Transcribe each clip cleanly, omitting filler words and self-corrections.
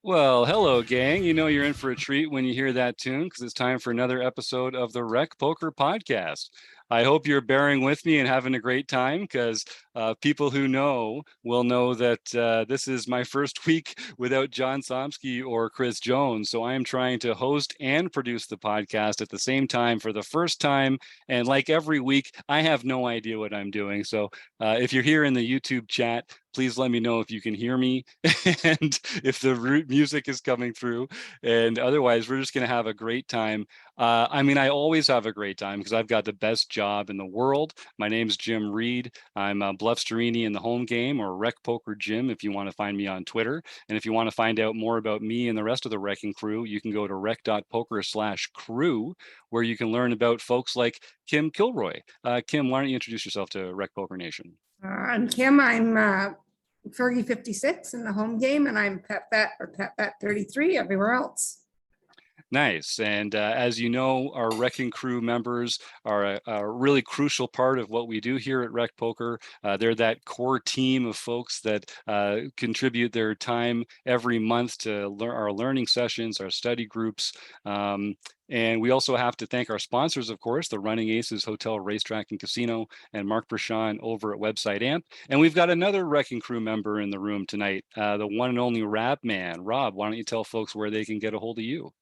Well, hello, gang. You know you're in for a treat when you hear that tune because it's time for another episode of the Rec Poker Podcast. I hope you're bearing with me and having a great time because people who know will know that this is my first week without John Somsky or Chris Jones. So I am trying to host and produce the podcast at the same time for the first time. And like every week, I have no idea what I'm doing. So if you're here in the YouTube chat, please let me know if you can hear me and if the music is coming through. And otherwise, we're just going to have a great time. I always have a great time because I've got the best job in the world. My name's Jim Reid. I'm Bluff Sterini in the home game, or Rec Poker Jim if you want to find me on Twitter. And if you want to find out more about me and the rest of the wrecking crew, you can go to rec.poker/crew, where you can learn about folks like Kim Kilroy. Kim, why don't you introduce yourself to Rec Poker Nation? I'm Kim. I'm Fergie 56 in the home game, and I'm Pet Bet or Pet Bet 33 everywhere else. Nice. And as you know, our Wrecking Crew members are a really crucial part of what we do here at Rec Poker. They're that core team of folks that contribute their time every month to our learning sessions, our study groups. And we also have to thank our sponsors, of course, the Running Aces Hotel, Racetrack, and Casino, and Mark Brashan over at Website Amp. And we've got another Wrecking Crew member in the room tonight, the one and only Rab Man. Rob, why don't you tell folks where they can get a hold of you?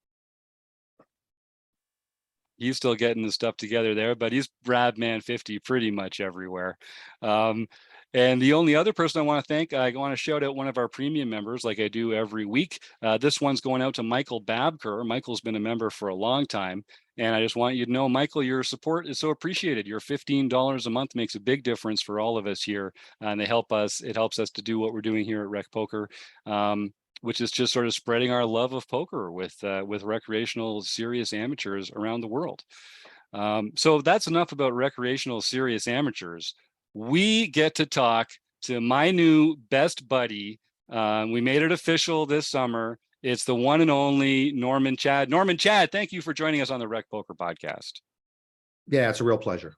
He's still getting the stuff together there, but he's Bradman 50 pretty much everywhere. And the only other person I want to thank, I want to shout out one of our premium members like I do every week. This one's going out to Michael Babker. Michael's been a member for a long time. And I just want you to know, Michael, your support is so appreciated. Your $15 a month makes a big difference for all of us here. And it helps us to do what we're doing here at Rec Poker. Which is just sort of spreading our love of poker with recreational serious amateurs around the world. So that's enough about recreational serious amateurs. We get to talk to my new best buddy. We made it official this summer. It's the one and only Norman Chad. Norman Chad, thank you for joining us on the Rec Poker Podcast. Yeah, it's a real pleasure.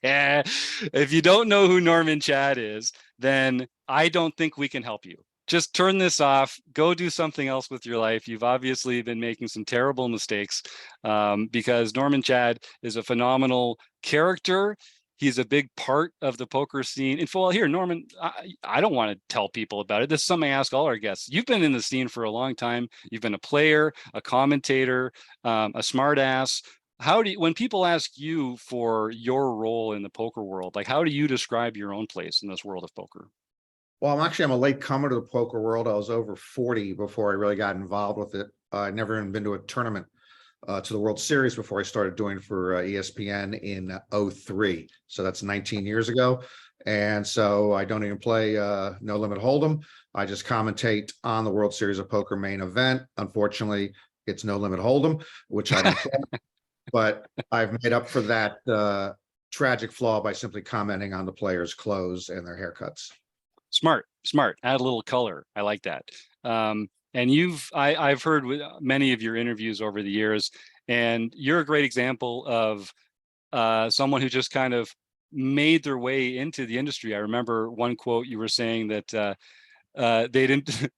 If you don't know who Norman Chad is, then I don't think we can help you. Just turn this off, go do something else with your life. You've obviously been making some terrible mistakes because Norman Chad is a phenomenal character. He's a big part of the poker scene. And well, here, Norman, I don't want to tell people about it. This is something I ask all our guests. You've been in the scene for a long time. You've been a player, a commentator, a smart ass. When people ask you for your role in the poker world, like how do you describe your own place in this world of poker? Well, I'm a late comer to the poker world. I was over 40 before I really got involved with it. I'd never even been to a tournament, to the World Series before I started doing for ESPN in 03. So that's 19 years ago. And so I don't even play No Limit Hold'em. I just commentate on the World Series of Poker main event. Unfortunately, it's No Limit Hold'em, which I don't play. But I've made up for that tragic flaw by simply commenting on the players' clothes and their haircuts. Smart. Add a little color. I like that. And I've heard with many of your interviews over the years, and you're a great example of someone who just kind of made their way into the industry. I remember one quote you were saying that they didn't.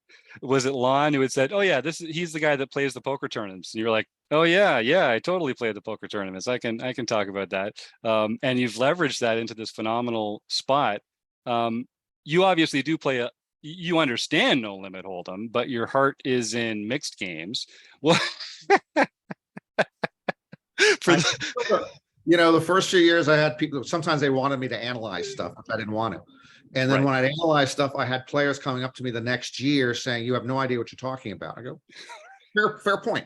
Was it Lon who had said, "Oh yeah, he's the guy that plays the poker tournaments," and you're like, "Oh yeah, I totally play the poker tournaments. I can talk about that." And you've leveraged that into this phenomenal spot. You obviously do you understand No Limit Hold'em, but your heart is in mixed games. Well, the first few years I had people, sometimes they wanted me to analyze stuff, which I didn't want to. And then when I'd analyze stuff, I had players coming up to me the next year saying, "You have no idea what you're talking about." I go, fair point.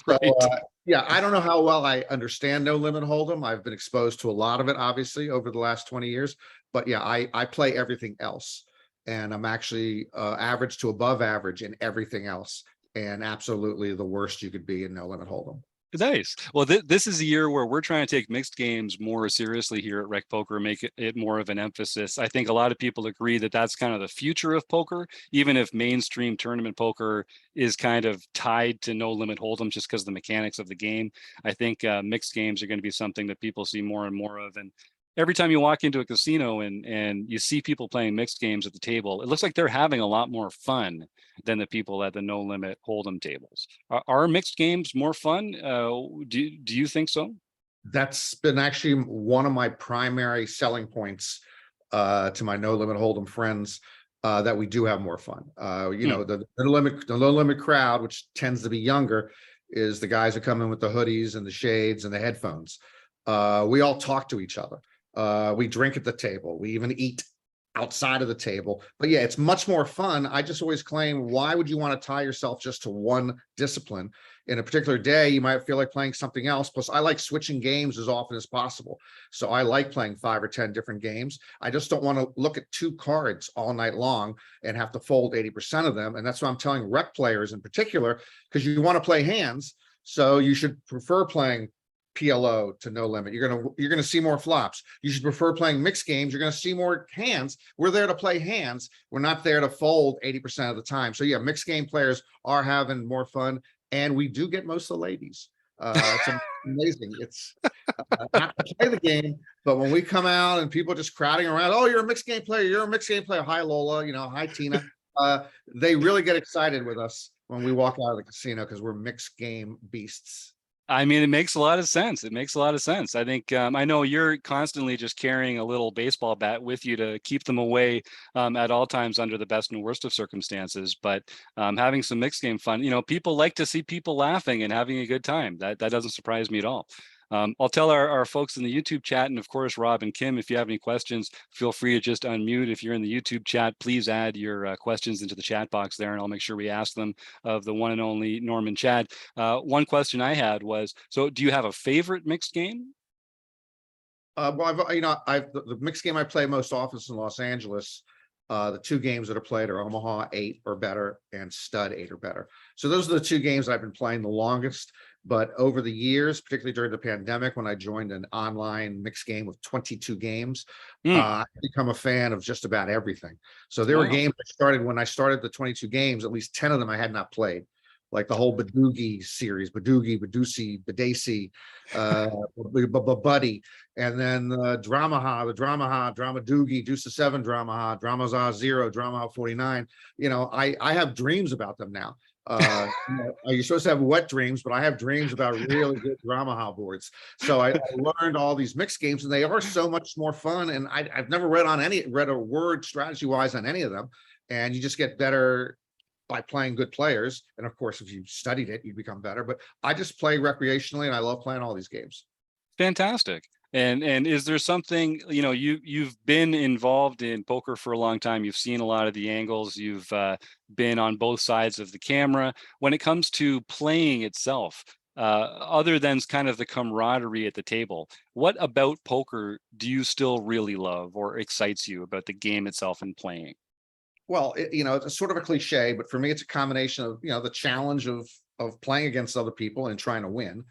Right. So, yeah, I don't know how well I understand No Limit Hold'em. I've been exposed to a lot of it, obviously, over the last 20 years. But yeah, I play everything else. And I'm actually average to above average in everything else. And absolutely the worst you could be in No Limit Hold'em. Nice. Well, this is a year where we're trying to take mixed games more seriously here at Rec Poker, make it more of an emphasis. I think a lot of people agree that that's kind of the future of poker, even if mainstream tournament poker is kind of tied to No Limit Hold'em just because of the mechanics of the game. I think mixed games are going to be something that people see more and more of. And every time you walk into a casino and you see people playing mixed games at the table, it looks like they're having a lot more fun than the people at the no limit hold'em tables. Are mixed games more fun? Do you think so? That's been actually one of my primary selling points to my no limit hold'em friends, that we do have more fun. The low limit crowd, which tends to be younger, is the guys who come in with the hoodies and the shades and the headphones. We all talk to each other. We drink at the table. We even eat outside of the table. But yeah, it's much more fun. I just always claim, why would you want to tie yourself just to one discipline? In a particular day, you might feel like playing something else. Plus, I like switching games as often as possible. So I like playing 5 or 10 different games. I just don't want to look at 2 cards all night long and have to fold 80% of them. And that's what I'm telling rec players in particular, because you want to play hands. So you should prefer playing PLO to no limit. You're gonna see more flops. You should prefer playing mixed games. You're gonna see more hands. We're there to play hands. We're not there to fold 80% of the time. So yeah, mixed game players are having more fun, and we do get most of the ladies. It's amazing. It's not to play the game, but when we come out and people are just crowding around, oh, you're a mixed game player. You're a mixed game player. Hi, Lola. Hi, Tina. They really get excited with us when we walk out of the casino because we're mixed game beasts. I mean, it makes a lot of sense. It makes a lot of sense. I think I know you're constantly just carrying a little baseball bat with you to keep them away at all times under the best and worst of circumstances. But having some mixed game fun, people like to see people laughing and having a good time. That doesn't surprise me at all. I'll tell our folks in the YouTube chat, and of course, Rob and Kim, if you have any questions, feel free to just unmute. If you're in the YouTube chat, please add your questions into the chat box there, and I'll make sure we ask them of the one and only Norman Chad. One question I had was, so do you have a favorite mixed game? Well, the mixed game I play most often is in Los Angeles. The 2 games that are played are Omaha 8 or better and Stud 8 or better. So those are the 2 games I've been playing the longest. But over the years, particularly during the pandemic, when I joined an online mixed game with 22 games, I've become a fan of just about everything. So there were games when I started the 22 games, at least 10 of them I had not played. Like the whole Badoogie series, Badoogie, Badusi, Badesi, Buddy, and then Dramaha, Dramadoogie, Deuce of 7, Dramaha, Dramaza 0, Dramaha 49. I have dreams about them now. You're supposed to have wet dreams, but I have dreams about really good Dramaha boards. So I learned all these mixed games, and they are so much more fun. And I've never read a word strategy wise on any of them. And you just get better by playing good players. And of course, if you studied it, you become better. But I just play recreationally, and I love playing all these games. Fantastic. And is there something, you've been involved in poker for a long time. You've seen a lot of the angles. You've been on both sides of the camera. When it comes to playing itself, other than kind of the camaraderie at the table, what about poker do you still really love or excites you about the game itself and playing? Well, it's sort of a cliche, but for me, it's a combination of, the challenge of playing against other people and trying to win.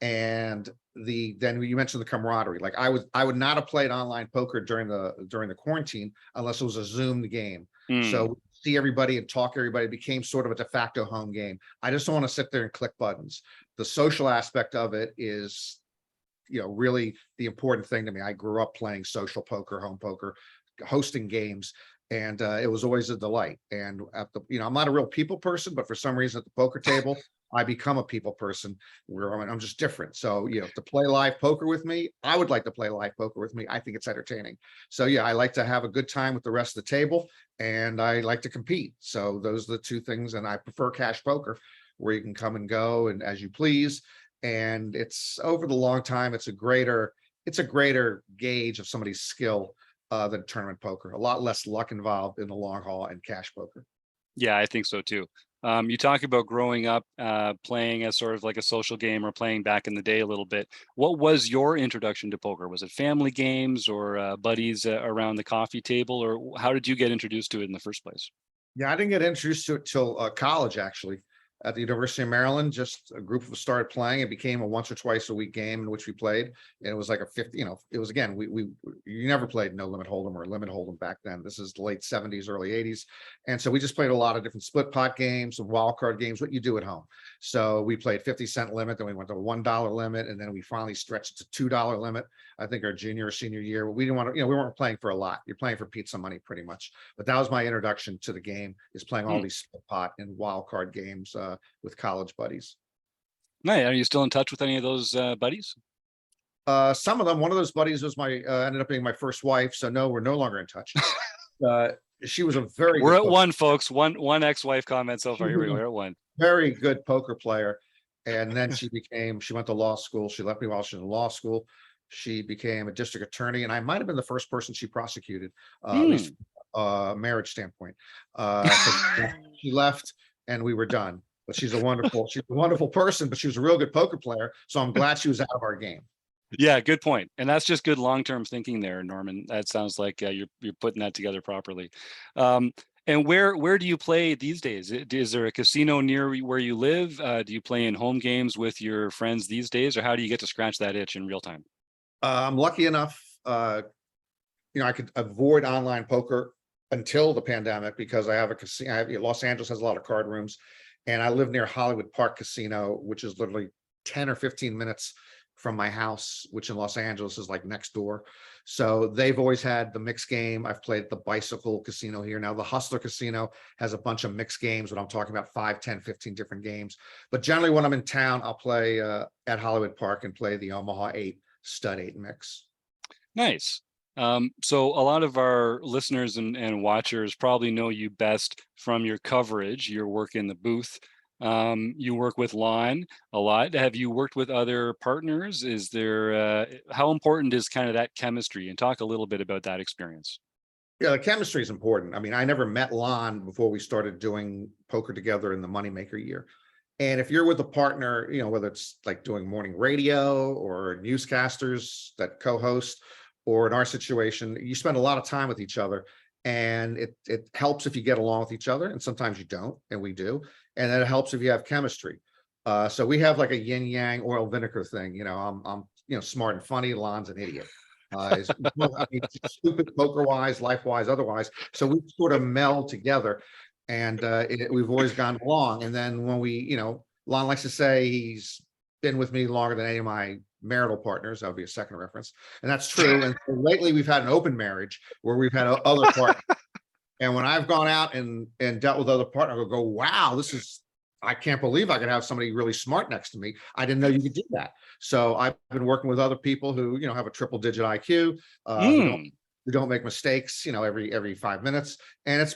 And then you mentioned the camaraderie. Like I would not have played online poker during the quarantine unless it was a Zoomed game. So see everybody and talk to everybody. It became sort of a de facto home game. I just don't want to sit there and click buttons. The social aspect of it is, really the important thing to me. I grew up playing social poker, home poker, hosting games. And it was always a delight. And I'm not a real people person, but for some reason at the poker table, I become a people person where I'm just different. So, to play live poker with me, I would like to play live poker with me. I think it's entertaining. So yeah, I like to have a good time with the rest of the table, and I like to compete. So those are the 2 things. And I prefer cash poker, where you can come and go and as you please. And it's over the long time, it's a greater gauge of somebody's skill than tournament poker. A lot less luck involved in the long haul and cash poker. Yeah, I think so too. You talk about growing up playing as sort of like a social game or playing back in the day a little bit. What was your introduction to poker? Was it family games or buddies around the coffee table, or how did you get introduced to it in the first place? Yeah, I didn't get introduced to it till college, actually. At the University of Maryland, just a group of us started playing. It became a once or twice a week game in which we played. And it was like a 50, it was, again, you never played no limit hold'em or limit hold'em back then. This is the late 70s, early 80s. And so we just played a lot of different split pot games and wild card games, what you do at home. So we played 50-cent limit, then we went to a $1 limit, and then we finally stretched to $2 limit. I think our junior or senior year. We didn't want to, we weren't playing for a lot. You're playing for pizza money pretty much. But that was my introduction to the game, is playing all these split pot and wild card games with college buddies. Nice. Are you still in touch with any of those buddies? Some of them. One of those buddies was ended up being my first wife. So no, we're no longer in touch. She was a very We're good at poker, one, folks. One ex-wife comment so far. Here we go. We're at one. very good poker player. And then she went to law school. She left me while she was in law school. She became a district attorney, and I might have been the first person she prosecuted, at least marriage standpoint. So she left and we were done. But she's a wonderful person, but she was a real good poker player. So I'm glad she was out of our game. Yeah, good point. And that's just good long-term thinking there, Norman. That sounds like you're putting that together properly. And where do you play these days? Is there a casino near where you live? Do you play in home games with your friends these days, or how do you get to scratch that itch in real time? I'm lucky enough, I could avoid online poker until the pandemic because I have a casino. Los Angeles has a lot of card rooms, and I live near Hollywood Park Casino, which is literally 10 or 15 minutes from my house, which in Los Angeles is like next door. So they've always had the mixed game. I've played at the Bicycle Casino here. Now the Hustler Casino has a bunch of mixed games, but I'm talking about 5, 10, 15 different games. But generally when I'm in town, I'll play at Hollywood Park and play the Omaha 8 Stud 8 mix. Nice. So a lot of our listeners and watchers probably know you best from your coverage, your work in the booth. You work with Lon a lot. Have you worked with other partners? Is there, how important is kind of that chemistry? And talk a little bit about that experience. Yeah, the chemistry is important. I mean, I never met Lon before we started doing poker together in the Moneymaker year. And if you're with a partner, whether it's like doing morning radio or newscasters that co-host, or in our situation, you spend a lot of time with each other. And it helps if you get along with each other, and sometimes you don't, and we do. And then it helps if you have chemistry. So we have like a yin yang oil vinegar thing. I'm smart and funny. Lon's an idiot. Stupid poker wise, life wise, otherwise. So we sort of meld together, and we've always gone along. And then when Lon likes to say he's been with me longer than any of my marital partners. That would be a second reference, and that's true. And so lately we've had an open marriage where we've had other partners. And when I've gone out and dealt with other partners, I go, wow, I can't believe I could have somebody really smart next to me. I didn't know you could do that. So I've been working with other people who, have a triple digit IQ, who don't make mistakes, every 5 minutes. And it's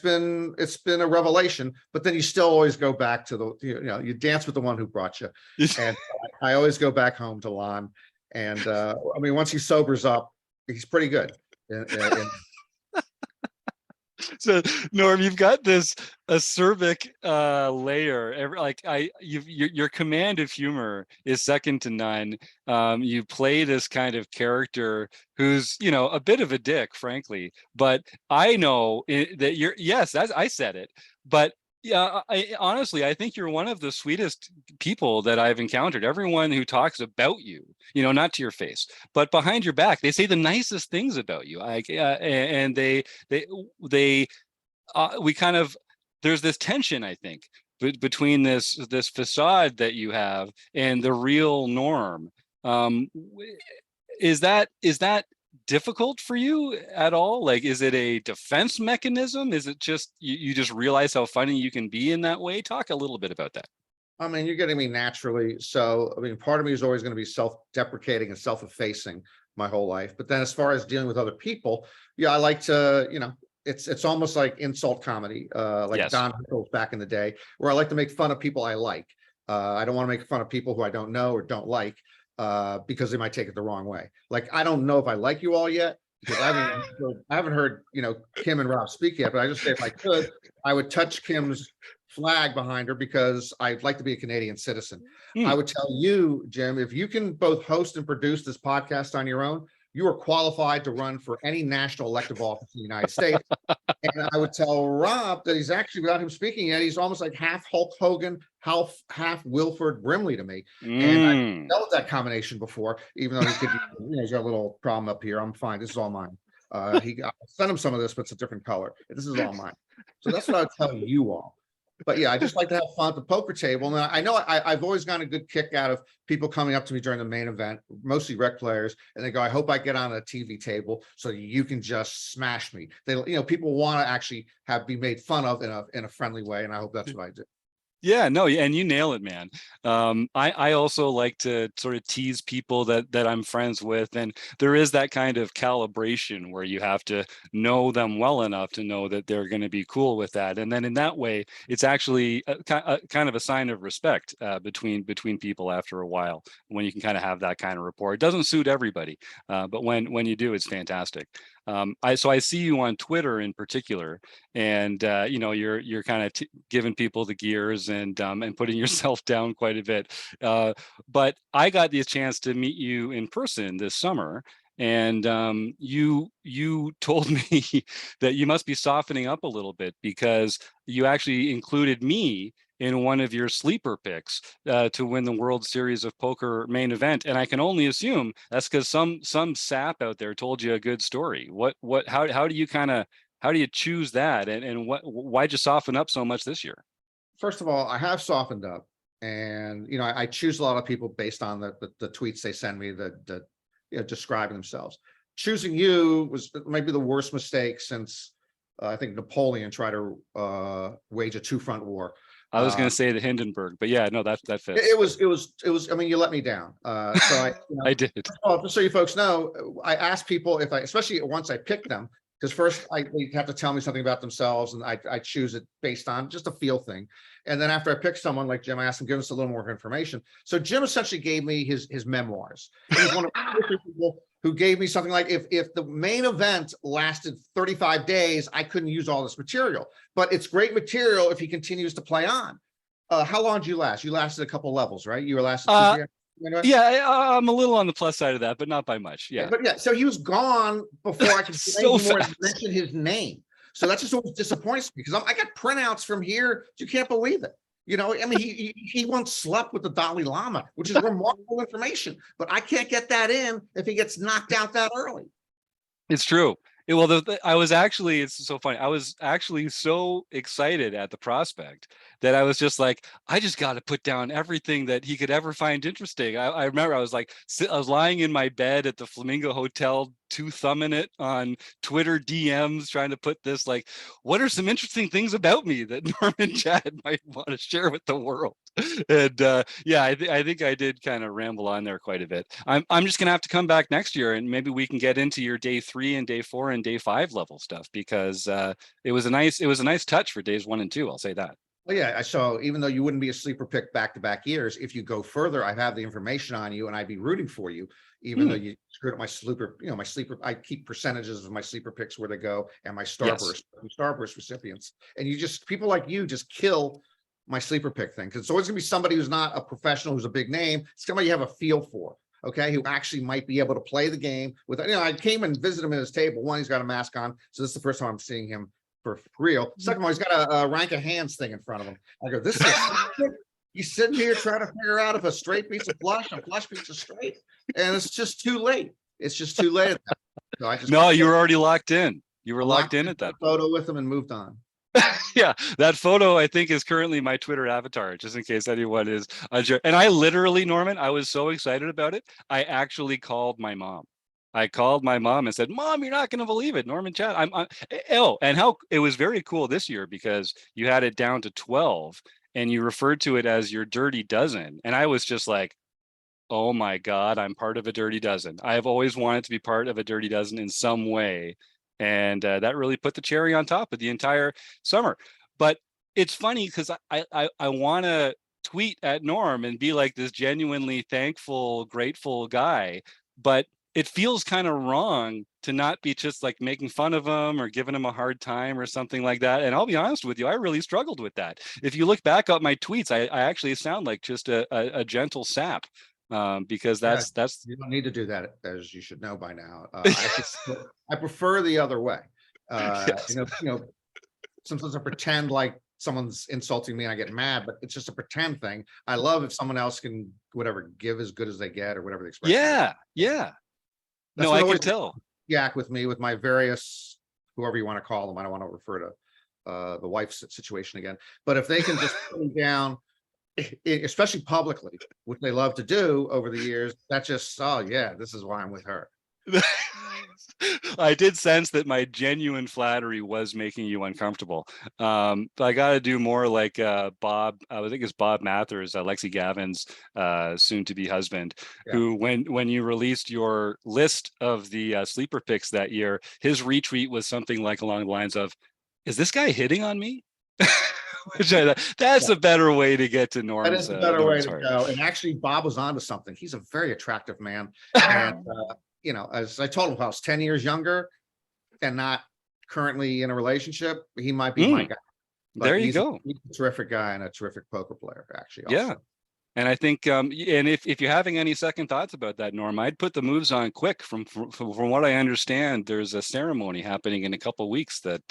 been a revelation, but then you still always go back to you dance with the one who brought you. And I always go back home to Lon. And once he sobers up, he's pretty good. So Norm, you've got this acerbic layer. Your command of humor is second to none. You play this kind of character who's a bit of a dick, frankly. But I know that I said it. But yeah, honestly, I think you're one of the sweetest people that I've encountered. Everyone who talks about you, not to your face, but behind your back, they say the nicest things about you. And we kind of, there's this tension, I think, between this facade that you have and the real Norm. Is that difficult for you at all? Like, is it a defense mechanism? Is it just you just realize how funny you can be in that way? Talk a little bit about that. You're getting me naturally. So, part of me is always going to be self-deprecating and self-effacing my whole life. But then as far as dealing with other people, I like to, it's almost like insult comedy, Yes. Don Rickles back in the day, where I like to make fun of people I like. I don't want to make fun of people who I don't know or don't like. Because they might take it the wrong way. Like, I don't know if I like you all yet, because I haven't heard, Kim and Rob speak yet, but I just say if I could, I would touch Kim's flag behind her because I'd like to be a Canadian citizen. I would tell you, Jim, if you can both host and produce this podcast on your own, you are qualified to run for any national elective office in the United States. And I would tell Rob that he's actually, without him speaking yet, he's almost like half Hulk Hogan, half Wilford Brimley to me. And I've dealt with that combination before, even though he could, he's got a little problem up here. I'm fine. This is all mine. I sent him some of this, but it's a different color. This is all mine. So that's what I would tell you all. But yeah, I just like to have fun at the poker table. And I know I've always gotten a good kick out of people coming up to me during the main event, mostly rec players, and they go, "I hope I get on a TV table so you can just smash me." People want to actually be made fun of in a friendly way, and I hope that's what I do. Yeah, no, and you nail it, man. I also like to sort of tease people that I'm friends with, and there is that kind of calibration where you have to know them well enough to know that they're going to be cool with that, and then in that way, it's actually kind of a sign of respect between people after a while when you can kind of have that kind of rapport. It doesn't suit everybody, but when you do, it's fantastic. I see you on Twitter in particular, and you're kind of giving people the gears and putting yourself down quite a bit. But I got the chance to meet you in person this summer, and you told me that you must be softening up a little bit because you actually included me in one of your sleeper picks to win the World Series of Poker main event, and I can only assume that's because some sap out there told you a good story. How do you how do you choose that, and why'd you soften up so much this year? First of all, I have softened up, and I choose a lot of people based on the tweets they send me that describing themselves. Choosing you was maybe the worst mistake since I think Napoleon tried to wage a two-front war. I was going to say the Hindenburg, but yeah, no, that fits. It was. I mean, you let me down. I did. Well, just so you folks know, I asked people especially once I picked them, because first they have to tell me something about themselves, and I choose it based on just a feel thing. And then after I pick someone like Jim, I asked him, give us a little more information. So Jim essentially gave me his memoirs. He's one of the people who gave me something like, if the main event lasted 35 days, I couldn't use all this material, but it's great material if he continues to play on. How long did you last? You lasted a couple levels, right? You were lasted 2 years. Yeah, I'm a little on the plus side of that, but not by much. Yeah, but yeah, so he was gone before I could so more than mention his name. So that's just always disappoints me, because I got printouts from here. You can't believe it. I mean, he once slept with the Dalai Lama, which is remarkable information, but I can't get that in if he gets knocked out that early. It's true. It's so funny. I was actually so excited at the prospect that I was just like, I just got to put down everything that he could ever find interesting. I remember I was lying in my bed at the Flamingo Hotel, thumbing it on Twitter DMs, trying to put this, like, what are some interesting things about me that Norman Chad might want to share with the world? And yeah, I think I did kind of ramble on there quite a bit. I'm just gonna have to come back next year, and maybe we can get into your day 3 and day 4 and day 5 level stuff, because it was a nice touch for days 1 and 2. I'll say that. Well, yeah, so even though you wouldn't be a sleeper pick back-to-back years, if you go further, I have the information on you, and I'd be rooting for you, even though you screwed up my sleeper. My sleeper, I keep percentages of my sleeper picks where they go, and my starburst recipients. And people like you just kill my sleeper pick thing, because it's always gonna be somebody who's not a professional, who's a big name. It's somebody you have a feel for, okay, who actually might be able to play the game with. I came and visited him at his table. One, he's got a mask on, so this is the first time I'm seeing him for real. Second of all, he's got a rank of hands thing in front of him. I go, this is he's sitting here trying to figure out if a straight beats a flush, a flush beats a straight, and it's just too late. It's just too late. So you were already locked in. You were locked in at that photo with him and moved on. Yeah, that photo I think is currently my Twitter avatar, just in case anyone is unsure. And I literally, Norman, I was so excited about it, I actually called my mom. I called my mom and said, "Mom, you're not going to believe it, Norman Chad." And how it was very cool this year, because you had it down to 12, and you referred to it as your dirty dozen, and I was just like, "Oh my God, I'm part of a dirty dozen." I have always wanted to be part of a dirty dozen in some way. And that really put the cherry on top of the entire summer. But it's funny, because I want to tweet at Norm and be like this genuinely thankful, grateful guy, but it feels kind of wrong to not be just like making fun of him or giving him a hard time or something like that. And I'll be honest with you, I really struggled with that. If you look back at my tweets, I actually sound like just a gentle sap. Because that's you don't need to do that, as you should know by now. I prefer the other way. Yes. Sometimes I pretend like someone's insulting me and I get mad, but it's just a pretend thing. I love if someone else can give as good as they get, or whatever the expression is. Yeah. That's no, I can tell. Yak with me, with my various, whoever you want to call them. I don't want to refer to the wife's situation again. But if they can just put me down, especially publicly, which they love to do over the years, that just, oh yeah, this is why I'm with her. I did sense that my genuine flattery was making you uncomfortable. But I got to do more like Bob. I think it's Bob Mathers, Lexi Gavin's soon-to-be husband, Yeah. who, when you released your list of the sleeper picks that year, his retweet was something like along the lines of, "Is this guy hitting on me?" Which that's Yeah. a better way to get to That Norm's, is a better way Norm's to heart. go. And actually, Bob was onto something. He's a very attractive man. And, you know, as I told him, if I was 10 years younger and not currently in a relationship, he might be my guy. But There you he's go. he's a terrific guy and a terrific poker player, actually. Yeah. Also. And I think, and if you're having any second thoughts about that, Norm, I'd put the moves on quick. From what I understand, there's a ceremony happening in a couple of weeks that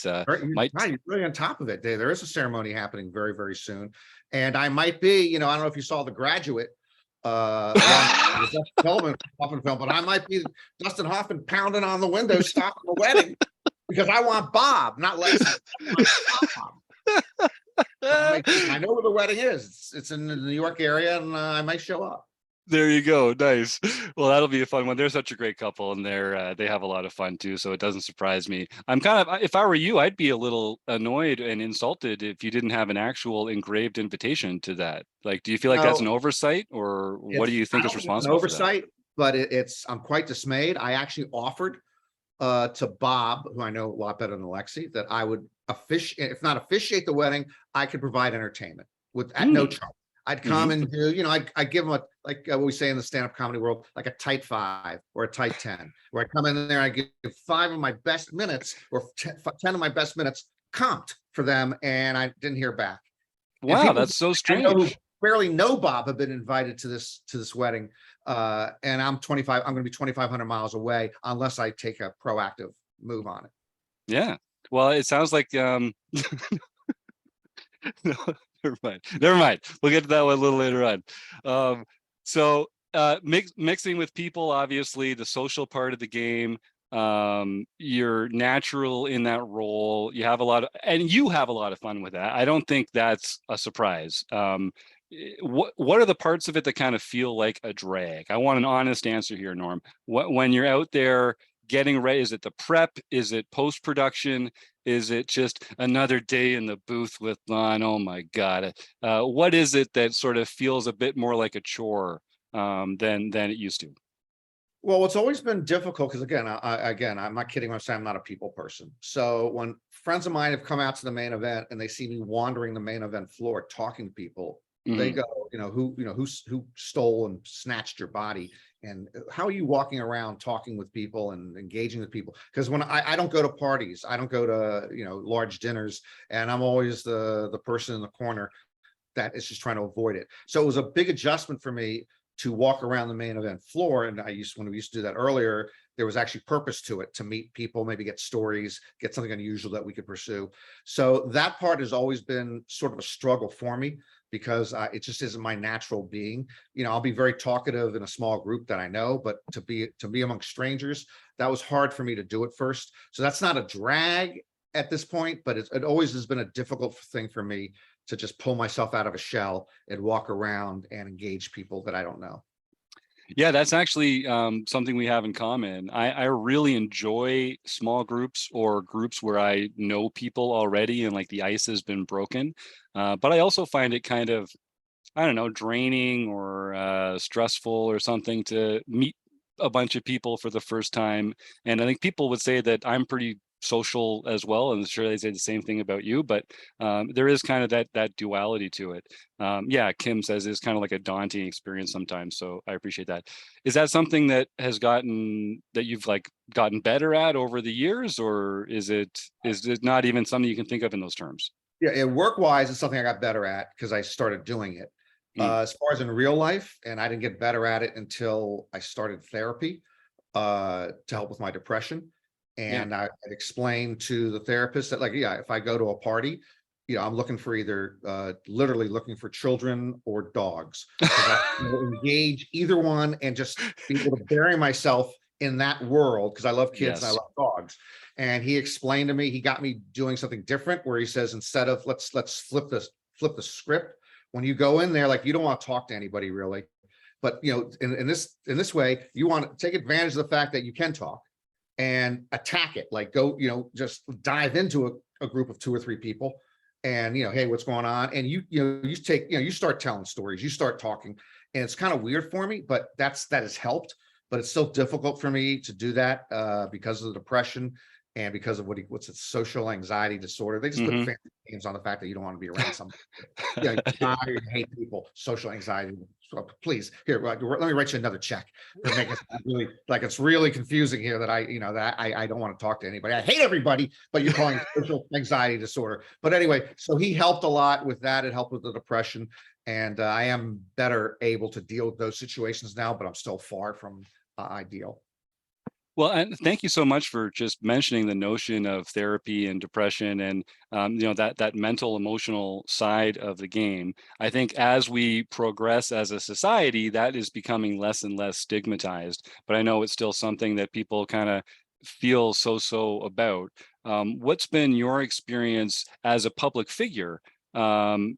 might. Right, you're really on top of it. There is a ceremony happening very, very soon, and I might be. You know, I don't know if you saw The Graduate, Dustin Hoffman film, but I might be Dustin Hoffman pounding on the window, stopping the wedding because I want Bob, not Lexi. I want Bob. I know where the wedding is. It's in the New York area, and I might show up. There you go. Nice. Well, that'll be a fun one. They're such a great couple, and they have a lot of fun too. So it doesn't surprise me. I'm kind of, if I were you, I'd be a little annoyed and insulted if you didn't have an actual engraved invitation to that. Like, do you feel like that's an oversight, or what do you think is responsible for that? Oversight, but I'm quite dismayed. I actually offered to Bob, who I know a lot better than Lexi, that I would if not officiate the wedding, I could provide entertainment at no charge. I'd come and do, you know, I give them like what we say in the stand-up comedy world, like a tight 5 or a tight 10, where I come in there, I give 5 of my best minutes or 10 of my best minutes comped for them, and I didn't hear back. Wow, that's so strange. I know who barely know Bob have been invited to this wedding, and I'm going to be 2,500 miles away unless I take a proactive move on it. Yeah. Well, it sounds like no, never mind. We'll get to that one a little later on. So mixing with people, obviously the social part of the game, you're natural in that role. You have a lot of fun with that. I don't think that's a surprise. What are the parts of it that kind of feel like a drag? I want an honest answer here, Norm. When you're out there getting ready, is it the prep? Is it post-production? Is it just another day in the booth with Lon? Oh my God. What is it that sort of feels a bit more like a chore than it used to? Well, it's always been difficult because again, I'm not kidding when I'm saying I'm not a people person. So when friends of mine have come out to the main event and they see me wandering the main event floor talking to people, they go, who stole and snatched your body, and how are you walking around talking with people and engaging with people? Because when I don't go to parties, I don't go to large dinners, and I'm always the person in the corner that is just trying to avoid it. So it was a big adjustment for me to walk around the main event floor. And when we used to do that earlier, there was actually purpose to it, to meet people, maybe get stories, get something unusual that we could pursue. So that part has always been sort of a struggle for me because it just isn't my natural being. I'll be very talkative in a small group that I know, but to be among strangers, that was hard for me to do at first. So that's not a drag at this point, but it always has been a difficult thing for me to just pull myself out of a shell and walk around and engage people that I don't know. Yeah, that's actually something we have in common. I really enjoy small groups or groups where I know people already and like the ice has been broken. But I also find it kind of, I don't know, draining or stressful or something to meet a bunch of people for the first time. And I think people would say that I'm pretty social as well, and sure they say the same thing about you, but there is kind of that duality to it. Yeah, Kim says it's kind of like a daunting experience sometimes, so I appreciate that. Is that something that you've like gotten better at over the years, or is it not even something you can think of in those terms? Yeah, work-wise, it's something I got better at because I started doing it. As far as in real life, and I didn't get better at it until I started therapy to help with my depression. And I explained to the therapist that, like, if I go to a party, I'm looking for either literally looking for children or dogs. I engage either one and just be able to bury myself in that world because I love kids and I Yes. love dogs. And he explained to me, he got me doing something different where he says, instead of let's flip the script. When you go in there, like you don't want to talk to anybody really. But in this way, you want to take advantage of the fact that you can talk and attack it. Like go, just dive into a group of 2 or 3 people and hey, what's going on? And you start telling stories, you start talking. And it's kind of weird for me, but that has helped. But it's still difficult for me to do that because of the depression and because of what's it, social anxiety disorder. They just put fancy names on the fact that you don't want to be around somebody. You hate people, social anxiety. So please, here, let me write you another check to make it really like it's really confusing here that I don't want to talk to anybody. I hate everybody, but you're calling it social anxiety disorder. But anyway, so he helped a lot with that. It helped with the depression. And I am better able to deal with those situations now, but I'm still far from ideal. Well, and thank you so much for just mentioning the notion of therapy and depression and that mental emotional side of the game. I think as we progress as a society, that is becoming less and less stigmatized. But I know it's still something that people kind of feel so about. What's been your experience as a public figure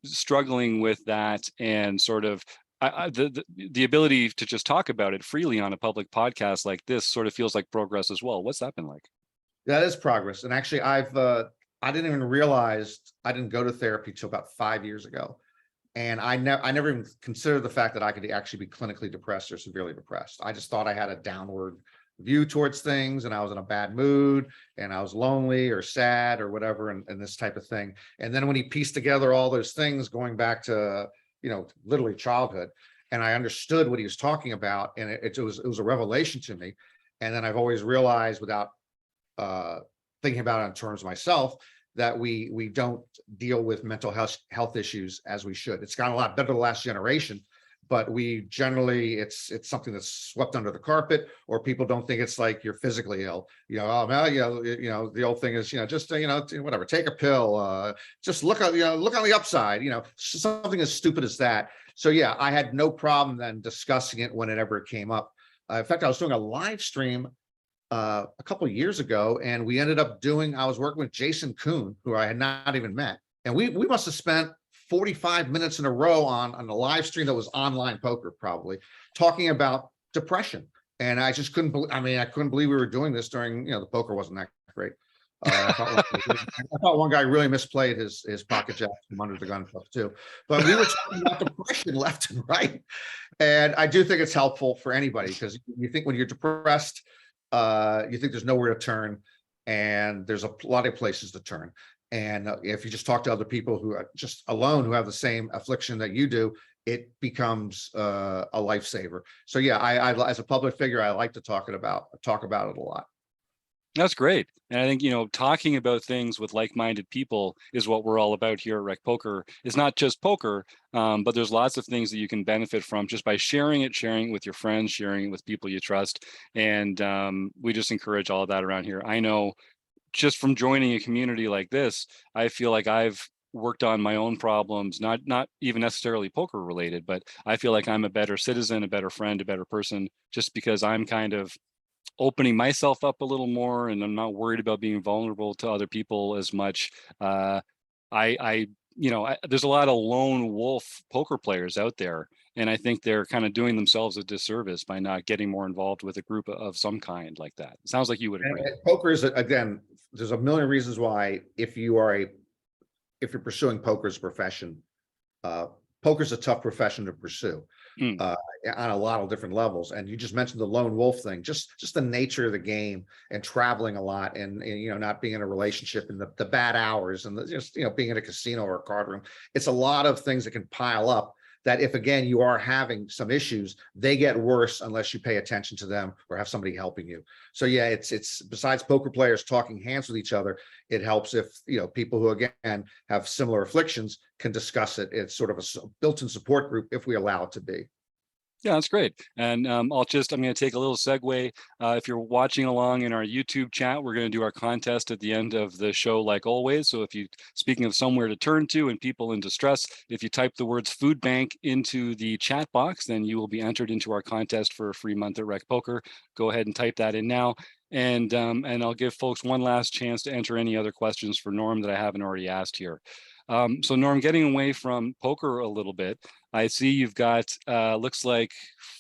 struggling with that and sort of the ability to just talk about it freely on a public podcast like this sort of feels like progress as well. What's that been like? That is progress. And actually, I didn't even realize I didn't go to therapy till about 5 years ago. And I never even considered the fact that I could actually be clinically depressed or severely depressed. I just thought I had a downward view towards things and I was in a bad mood and I was lonely or sad or whatever and this type of thing. And then when he pieced together all those things going back to literally childhood, and I understood what he was talking about, and it was a revelation to me. And then I've always realized, without thinking about it in terms of myself, that we don't deal with mental health issues as we should. It's gotten a lot better the last generation, but we generally it's something that's swept under the carpet, or people don't think it's like you're physically ill. The old thing is just whatever, take a pill, just look on the upside, something as stupid as that. So yeah, I had no problem then discussing it whenever it came up. In fact, I was doing a live stream a couple of years ago, and we ended up I was working with Jason Kuhn, who I had not even met, and we must have spent 45 minutes in a row on a live stream that was online poker, probably talking about depression. And I just couldn't believe we were doing this during, the poker wasn't that great. I thought one guy really misplayed his pocket jack from under the gun stuff too. But we were talking about depression left and right. And I do think it's helpful for anybody, because you think when you're depressed, you think there's nowhere to turn, and there's a lot of places to turn. And if you just talk to other people who are just alone, who have the same affliction that you do, it becomes a lifesaver. So yeah, I as a public figure, I like to talk about it a lot. That's great. And I think, talking about things with like-minded people is what we're all about here at Rec Poker. It's not just poker, but there's lots of things that you can benefit from just by sharing it with your friends, sharing it with people you trust. And we just encourage all of that around here. I know just from joining a community like this, I feel like I've worked on my own problems, not even necessarily poker related, but I feel like I'm a better citizen, a better friend, a better person, just because I'm kind of opening myself up a little more, and I'm not worried about being vulnerable to other people as much. There's a lot of lone wolf poker players out there, and I think they're kind of doing themselves a disservice by not getting more involved with a group of some kind like that. It sounds like you would agree. And poker is, again, there's a million reasons why, if you're pursuing poker as a profession, poker's a tough profession to pursue on a lot of different levels. And you just mentioned the lone wolf thing, just the nature of the game, and traveling a lot, and not being in a relationship, and the bad hours, and just being in a casino or a card room. It's a lot of things that can pile up, that if, again, you are having some issues, they get worse unless you pay attention to them or have somebody helping you. So yeah, it's besides poker players talking hands with each other, it helps if people who, again, have similar afflictions can discuss it. It's sort of a built-in support group, if we allow it to be. Yeah, that's great. And I'm going to take a little segue. If you're watching along in our YouTube chat, we're going to do our contest at the end of the show, like always. So if you, speaking of somewhere to turn to and people in distress, if you type the words food bank into the chat box, then you will be entered into our contest for a free month at Rec Poker. Go ahead and type that in now. And I'll give folks one last chance to enter any other questions for Norm that I haven't already asked here. So Norm, getting away from poker a little bit, I see you've got, looks like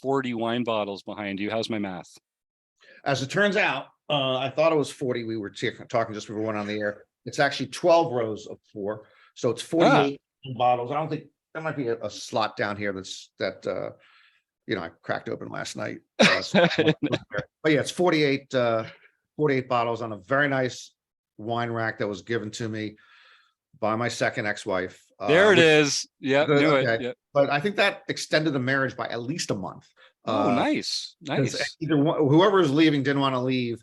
40 wine bottles behind you. How's my math? As it turns out, I thought it was 40. We were talking just before we went on the air. It's actually 12 rows of 4. So it's 48 bottles. I don't think there might be a slot down here I cracked open last night. But yeah, it's 48 bottles on a very nice wine rack that was given to me by my second ex-wife. There it is. Yeah, knew it. Okay. Yeah. But I think that extended the marriage by at least a month. Oh, nice. Either whoever was leaving didn't want to leave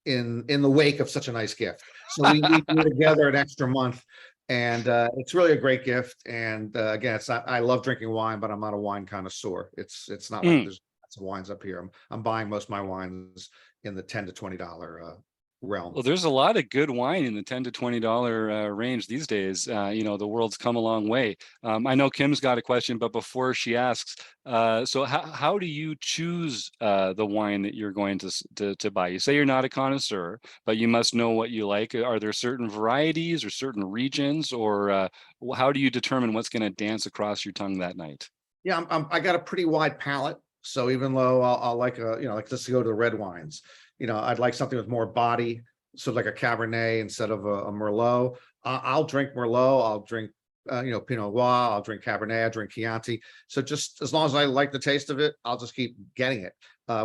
in the wake of such a nice gift. So we were together an extra month, and it's really a great gift. And again, it's not. I love drinking wine, but I'm not a wine connoisseur. It's not like there's lots of wines up here. I'm buying most of my wines in the $10 to $20 realm. Well, there's a lot of good wine in the $10 to $20 range these days. The world's come a long way. I know Kim's got a question, but before she asks, so how do you choose the wine that you're going to buy? You say you're not a connoisseur, but you must know what you like. Are there certain varieties or certain regions, or how do you determine what's going to dance across your tongue that night? Yeah, I got a pretty wide palate. So even though I'll like let's go to the red wines. I'd like something with more body, so like a Cabernet instead of a Merlot. I'll drink Merlot. I'll drink, Pinot Noir. I'll drink Cabernet. I'll drink Chianti. So just as long as I like the taste of it, I'll just keep getting it.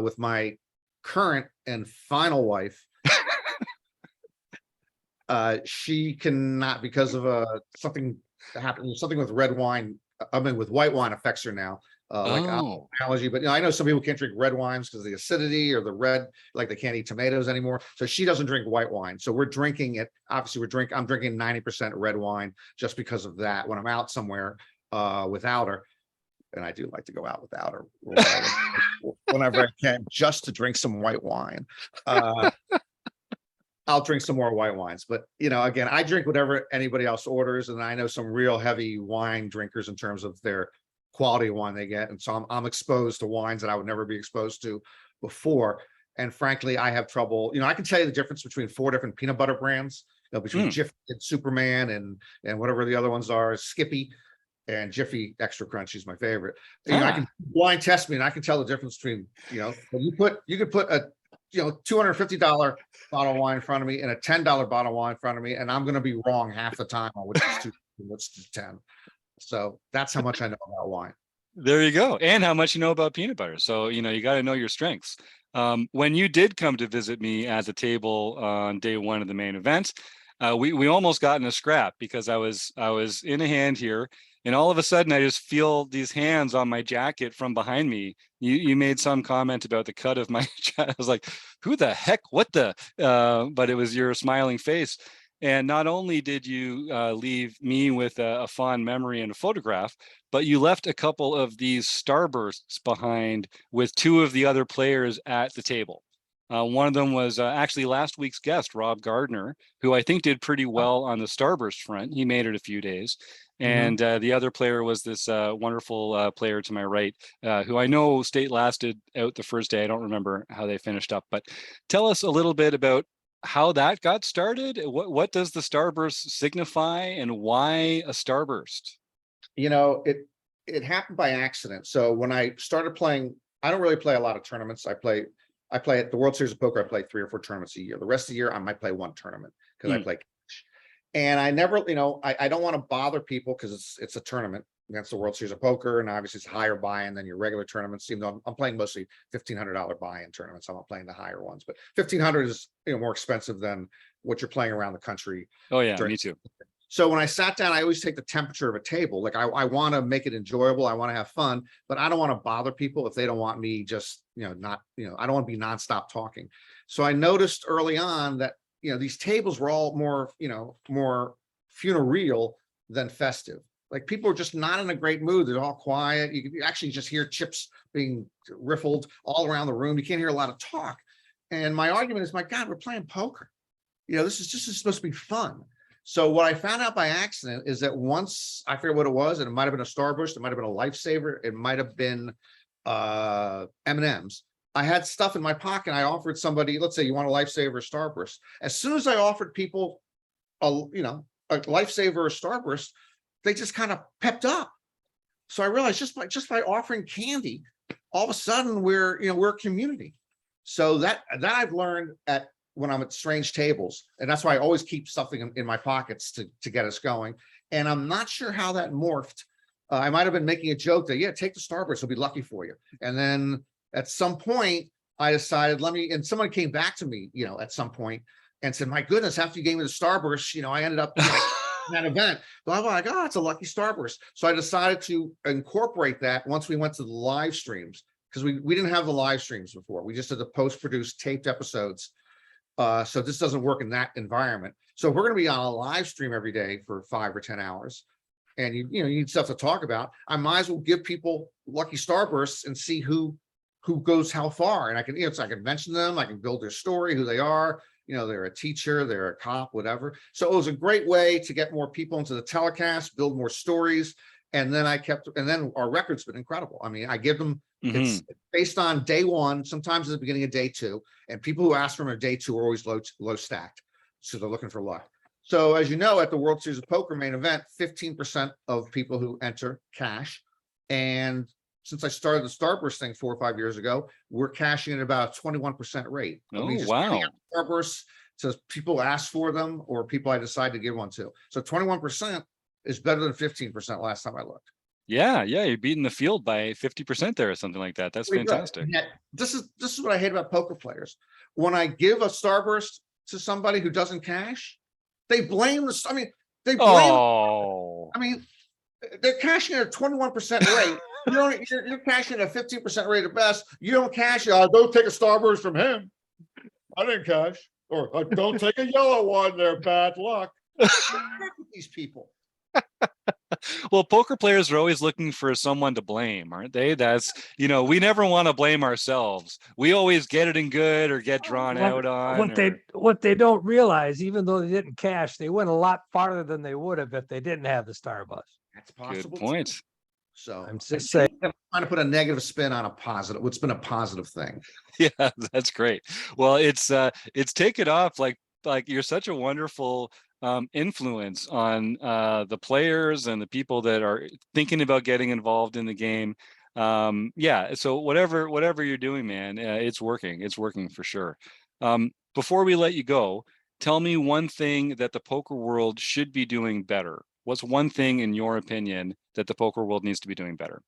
With my current and final wife, she cannot, because of something that happened, something with red wine. With white wine affects her now. Like allergy, but I know some people can't drink red wines because of the acidity or the red, like they can't eat tomatoes anymore. So she doesn't drink white wine. So we're drinking it. Obviously, I'm drinking 90% red wine just because of that. When I'm out somewhere without her, and I do like to go out without her whenever I can, just to drink some white wine. I'll drink some more white wines, but again, I drink whatever anybody else orders, and I know some real heavy wine drinkers in terms of their quality of wine they get. And so I'm exposed to wines that I would never be exposed to before. And frankly, I have trouble. I can tell you the difference between 4 different peanut butter brands, between Jiffy and Superman and whatever the other ones are, Skippy and Jiffy Extra Crunchy is my favorite. I can wine test me and I can tell the difference between, you could put a $250 bottle of wine in front of me and a $10 bottle of wine in front of me, and I'm going to be wrong half the time on which is 2, which is 10. So that's how much I know about wine. There you go. And how much you know about peanut butter. So, you got to know your strengths. When you did come to visit me at the table on day 1 of the main event, we almost got in a scrap because I was in a hand here, and all of a sudden I just feel these hands on my jacket from behind me. You made some comment about the cut of my jacket. I was like, who the heck, what the, but it was your smiling face. And not only did you leave me with a fond memory and a photograph, but you left a couple of these starbursts behind with 2 of the other players at the table. One of them was actually last week's guest, Rob Gardner, who I think did pretty well on the starburst front. He made it a few days. And the other player was this wonderful player to my right, who I know lasted out the first day. I don't remember how they finished up, but tell us a little bit about how that got started. What does the starburst signify, and why a starburst? It happened by accident. So when I started playing, I don't really play a lot of tournaments. I play at the World Series of Poker. I play 3 or 4 tournaments a year. The rest of the year, I might play 1 tournament because I play cash. And I never, I don't want to bother people because it's a tournament against the World Series of Poker, and obviously it's higher buy-in than your regular tournaments. Even though I'm playing mostly $1,500 buy-in tournaments, I'm not playing the higher ones. But $1,500 is more expensive than what you're playing around the country. Oh yeah, me too. So when I sat down, I always take the temperature of a table. Like I want to make it enjoyable. I want to have fun, but I don't want to bother people if they don't want me just, I don't want to be nonstop talking. So I noticed early on that, these tables were all more, more funereal than festive. Like people are just not in a great mood. They're all quiet. You can actually just hear chips being riffled all around the room. You can't hear a lot of talk. And my argument is, my God, we're playing poker. This is supposed to be fun. So what I found out by accident is that once I figured what it was, and it might have been a Starburst, it might have been a Lifesaver, it might have been M&Ms. I had stuff in my pocket. I offered somebody, let's say you want a Lifesaver or Starburst. As soon as I offered people a Lifesaver or Starburst, they just kind of pepped up. So I realized just by offering candy, all of a sudden we're a community. So that I've learned when I'm at strange tables, and that's why I always keep something in my pockets to get us going. And I'm not sure how that morphed. I might have been making a joke that, yeah, take the Starburst, it'll be lucky for you. And then at some point I decided, and someone came back to me, at some point and said, my goodness, after you gave me the Starburst, I ended up in that event. But I'm like, oh, it's a lucky Starburst. So I decided to incorporate that once we went to the live streams, because we didn't have the live streams before. We just did the post-produced taped episodes. So this doesn't work in that environment. So if we're going to be on a live stream every day for 5 or 10 hours, and you need stuff to talk about, I might as well give people lucky Starbursts and see who goes how far. And I can, I can mention them, I can build their story, who they are, they're a teacher, they're a cop, whatever. So it was a great way to get more people into the telecast, build more stories. And then our record's been incredible. I mean, I give them, it's based on day one, sometimes at the beginning of day two, and people who ask for them at day two are always low stacked. So they're looking for luck. So as you know, at the World Series of Poker main event, 15% of people who enter cash. And since I started the Starburst thing 4 or 5 years ago, we're cashing at about a 21% rate. Oh, wow. Starbursts to people ask for them or people I decide to give one to. So 21% is better than 15% last time I looked. Yeah, you're beating the field by 50% there or something like that. That's fantastic. Yeah, this is what I hate about poker players. When I give a Starburst to somebody who doesn't cash, they blame they blame. They're cashing at a 21% rate. You're cashing at a 15% rate at best. You don't cash. Don't take a Starburst from him. I didn't cash. Or don't take a yellow one. They're bad luck. These people. Well, poker players are always looking for someone to blame, aren't they? That's, we never want to blame ourselves. We always get it in good or get drawn out on. What they don't realize, even though they didn't cash, they went a lot farther than they would have if they didn't have the Starburst. That's possible. Good point. Too. So I'm just saying, trying to put a negative spin on a positive. What's been a positive thing? Yeah, that's great. Well, it's taken off. Like you're such a wonderful influence on the players and the people that are thinking about getting involved in the game. So whatever you're doing, man, it's working for sure. Before we let you go, tell me one thing that the poker world should be doing better. What's one thing in your opinion that the poker world needs to be doing better?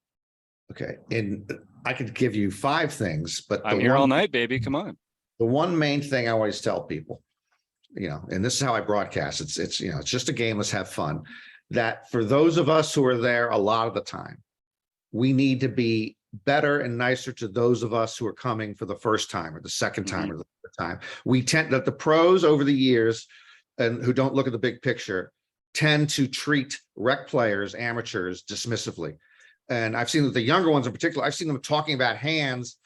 Okay, and I could give you 5 things, but I'm here all night, baby. Come on. The one main thing I always tell people, and this is how I broadcast. It's just a game. Let's have fun. That for those of us who are there a lot of the time, we need to be better and nicer to those of us who are coming for the first time or the second time or the third time. We tend that the pros over the years and who don't look at the big picture tend to treat rec players, amateurs, dismissively. And I've seen that the younger ones in particular, I've seen them talking about hands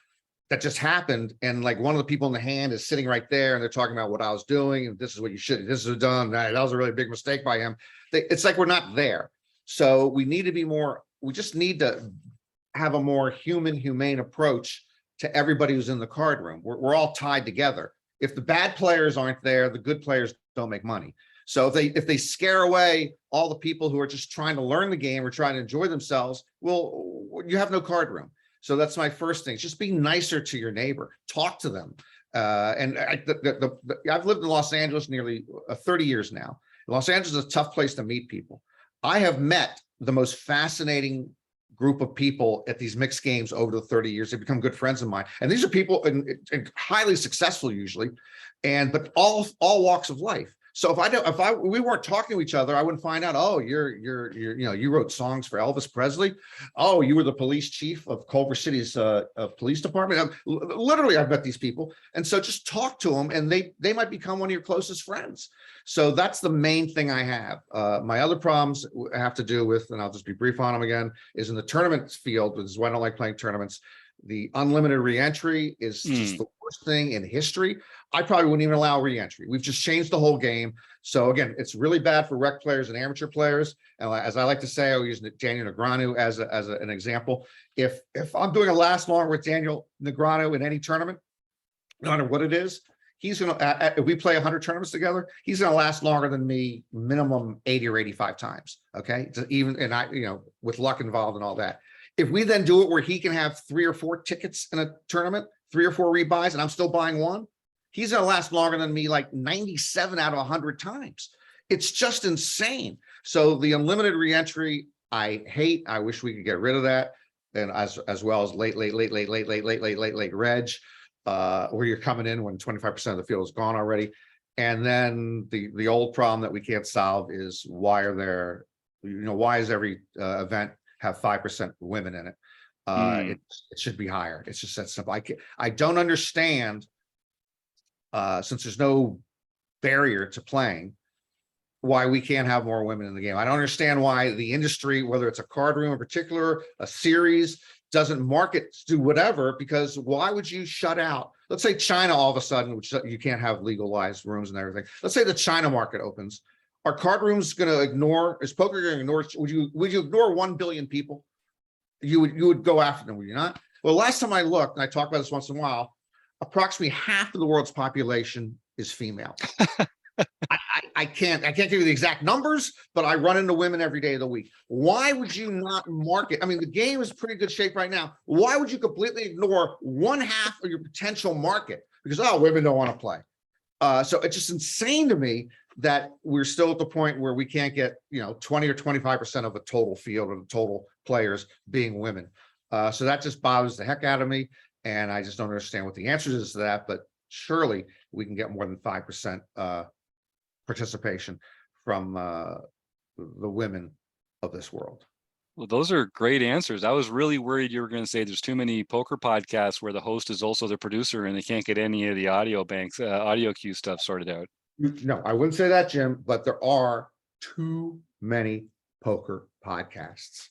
that just happened. And like one of the people in the hand is sitting right there and they're talking about what I was doing. And this is what this is done. That was a really big mistake by him. It's like, we're not there. So we need to be more, we just need to have a more humane approach to everybody who's in the card room. We're all tied together. If the bad players aren't there, the good players don't make money. So if they scare away all the people who are just trying to learn the game or trying to enjoy themselves, well, you have no card room. So that's my first thing. Just be nicer to your neighbor. Talk to them. I've lived in Los Angeles nearly 30 years now. Los Angeles is a tough place to meet people. I have met the most fascinating group of people at these mixed games over the 30 years. They've become good friends of mine. And these are people and highly successful usually, but all walks of life. So we weren't talking to each other, I wouldn't find out, oh, you wrote songs for Elvis Presley. Oh, you were the police chief of Culver City's police department. Literally, I've met these people. And so just talk to them and they might become one of your closest friends. So that's the main thing I have. My other problems have to do with, and I'll just be brief on them again, is in the tournament field, which is why I don't like playing tournaments. The unlimited reentry is just the worst thing in history. I probably wouldn't even allow reentry. We've just changed the whole game. So again, it's really bad for rec players and amateur players. And as I like to say, I'll use Daniel Negreanu as an example. If I'm doing a last longer with Daniel Negreanu in any tournament, no matter what it is, he's gonna. If we play 100 tournaments together, he's gonna last longer than me, minimum 80 or 85 times. Okay, with luck involved and all that. If we then do it where he can have 3 or 4 tickets in a tournament, 3 or 4 rebuys, and I'm still buying one, he's going to last longer than me, like 97 out of 100 times. It's just insane. So the unlimited reentry, I hate. I wish we could get rid of that. And as well as late reg, where you're coming in when 25% of the field is gone already. And then the old problem that we can't solve is why is every event have 5% women in it? It should be higher. It's just that simple. I don't understand, since there's no barrier to playing, why we can't have more women in the game. I don't understand why the industry, whether it's a card room in particular, a series, doesn't market to do whatever, because why would you shut out, let's say China all of a sudden, which you can't have legalized rooms and everything. Let's say the China market opens. Are card rooms going to ignore? Is poker going to ignore? Would you ignore 1 billion people? You would go after them, would you not? Well, last time I looked, and I talk about this once in a while, approximately half of the world's population is female. I can't give you the exact numbers, but I run into women every day of the week. Why would you not market? I mean, the game is pretty good shape right now. Why would you completely ignore 1/2 of your potential market because women don't want to play? So it's just insane to me that we're still at the point where we can't get 20 or 25% of the total field or the total players being women. So that just bothers the heck out of me, and I just don't understand what the answer is to that. But surely we can get more than 5% participation from the women of this world. Well, those are great answers. I was really worried you were going to say there's too many poker podcasts where the host is also the producer and they can't get any of the audio cue stuff sorted out. No, I wouldn't say that, Jim, but there are too many poker podcasts.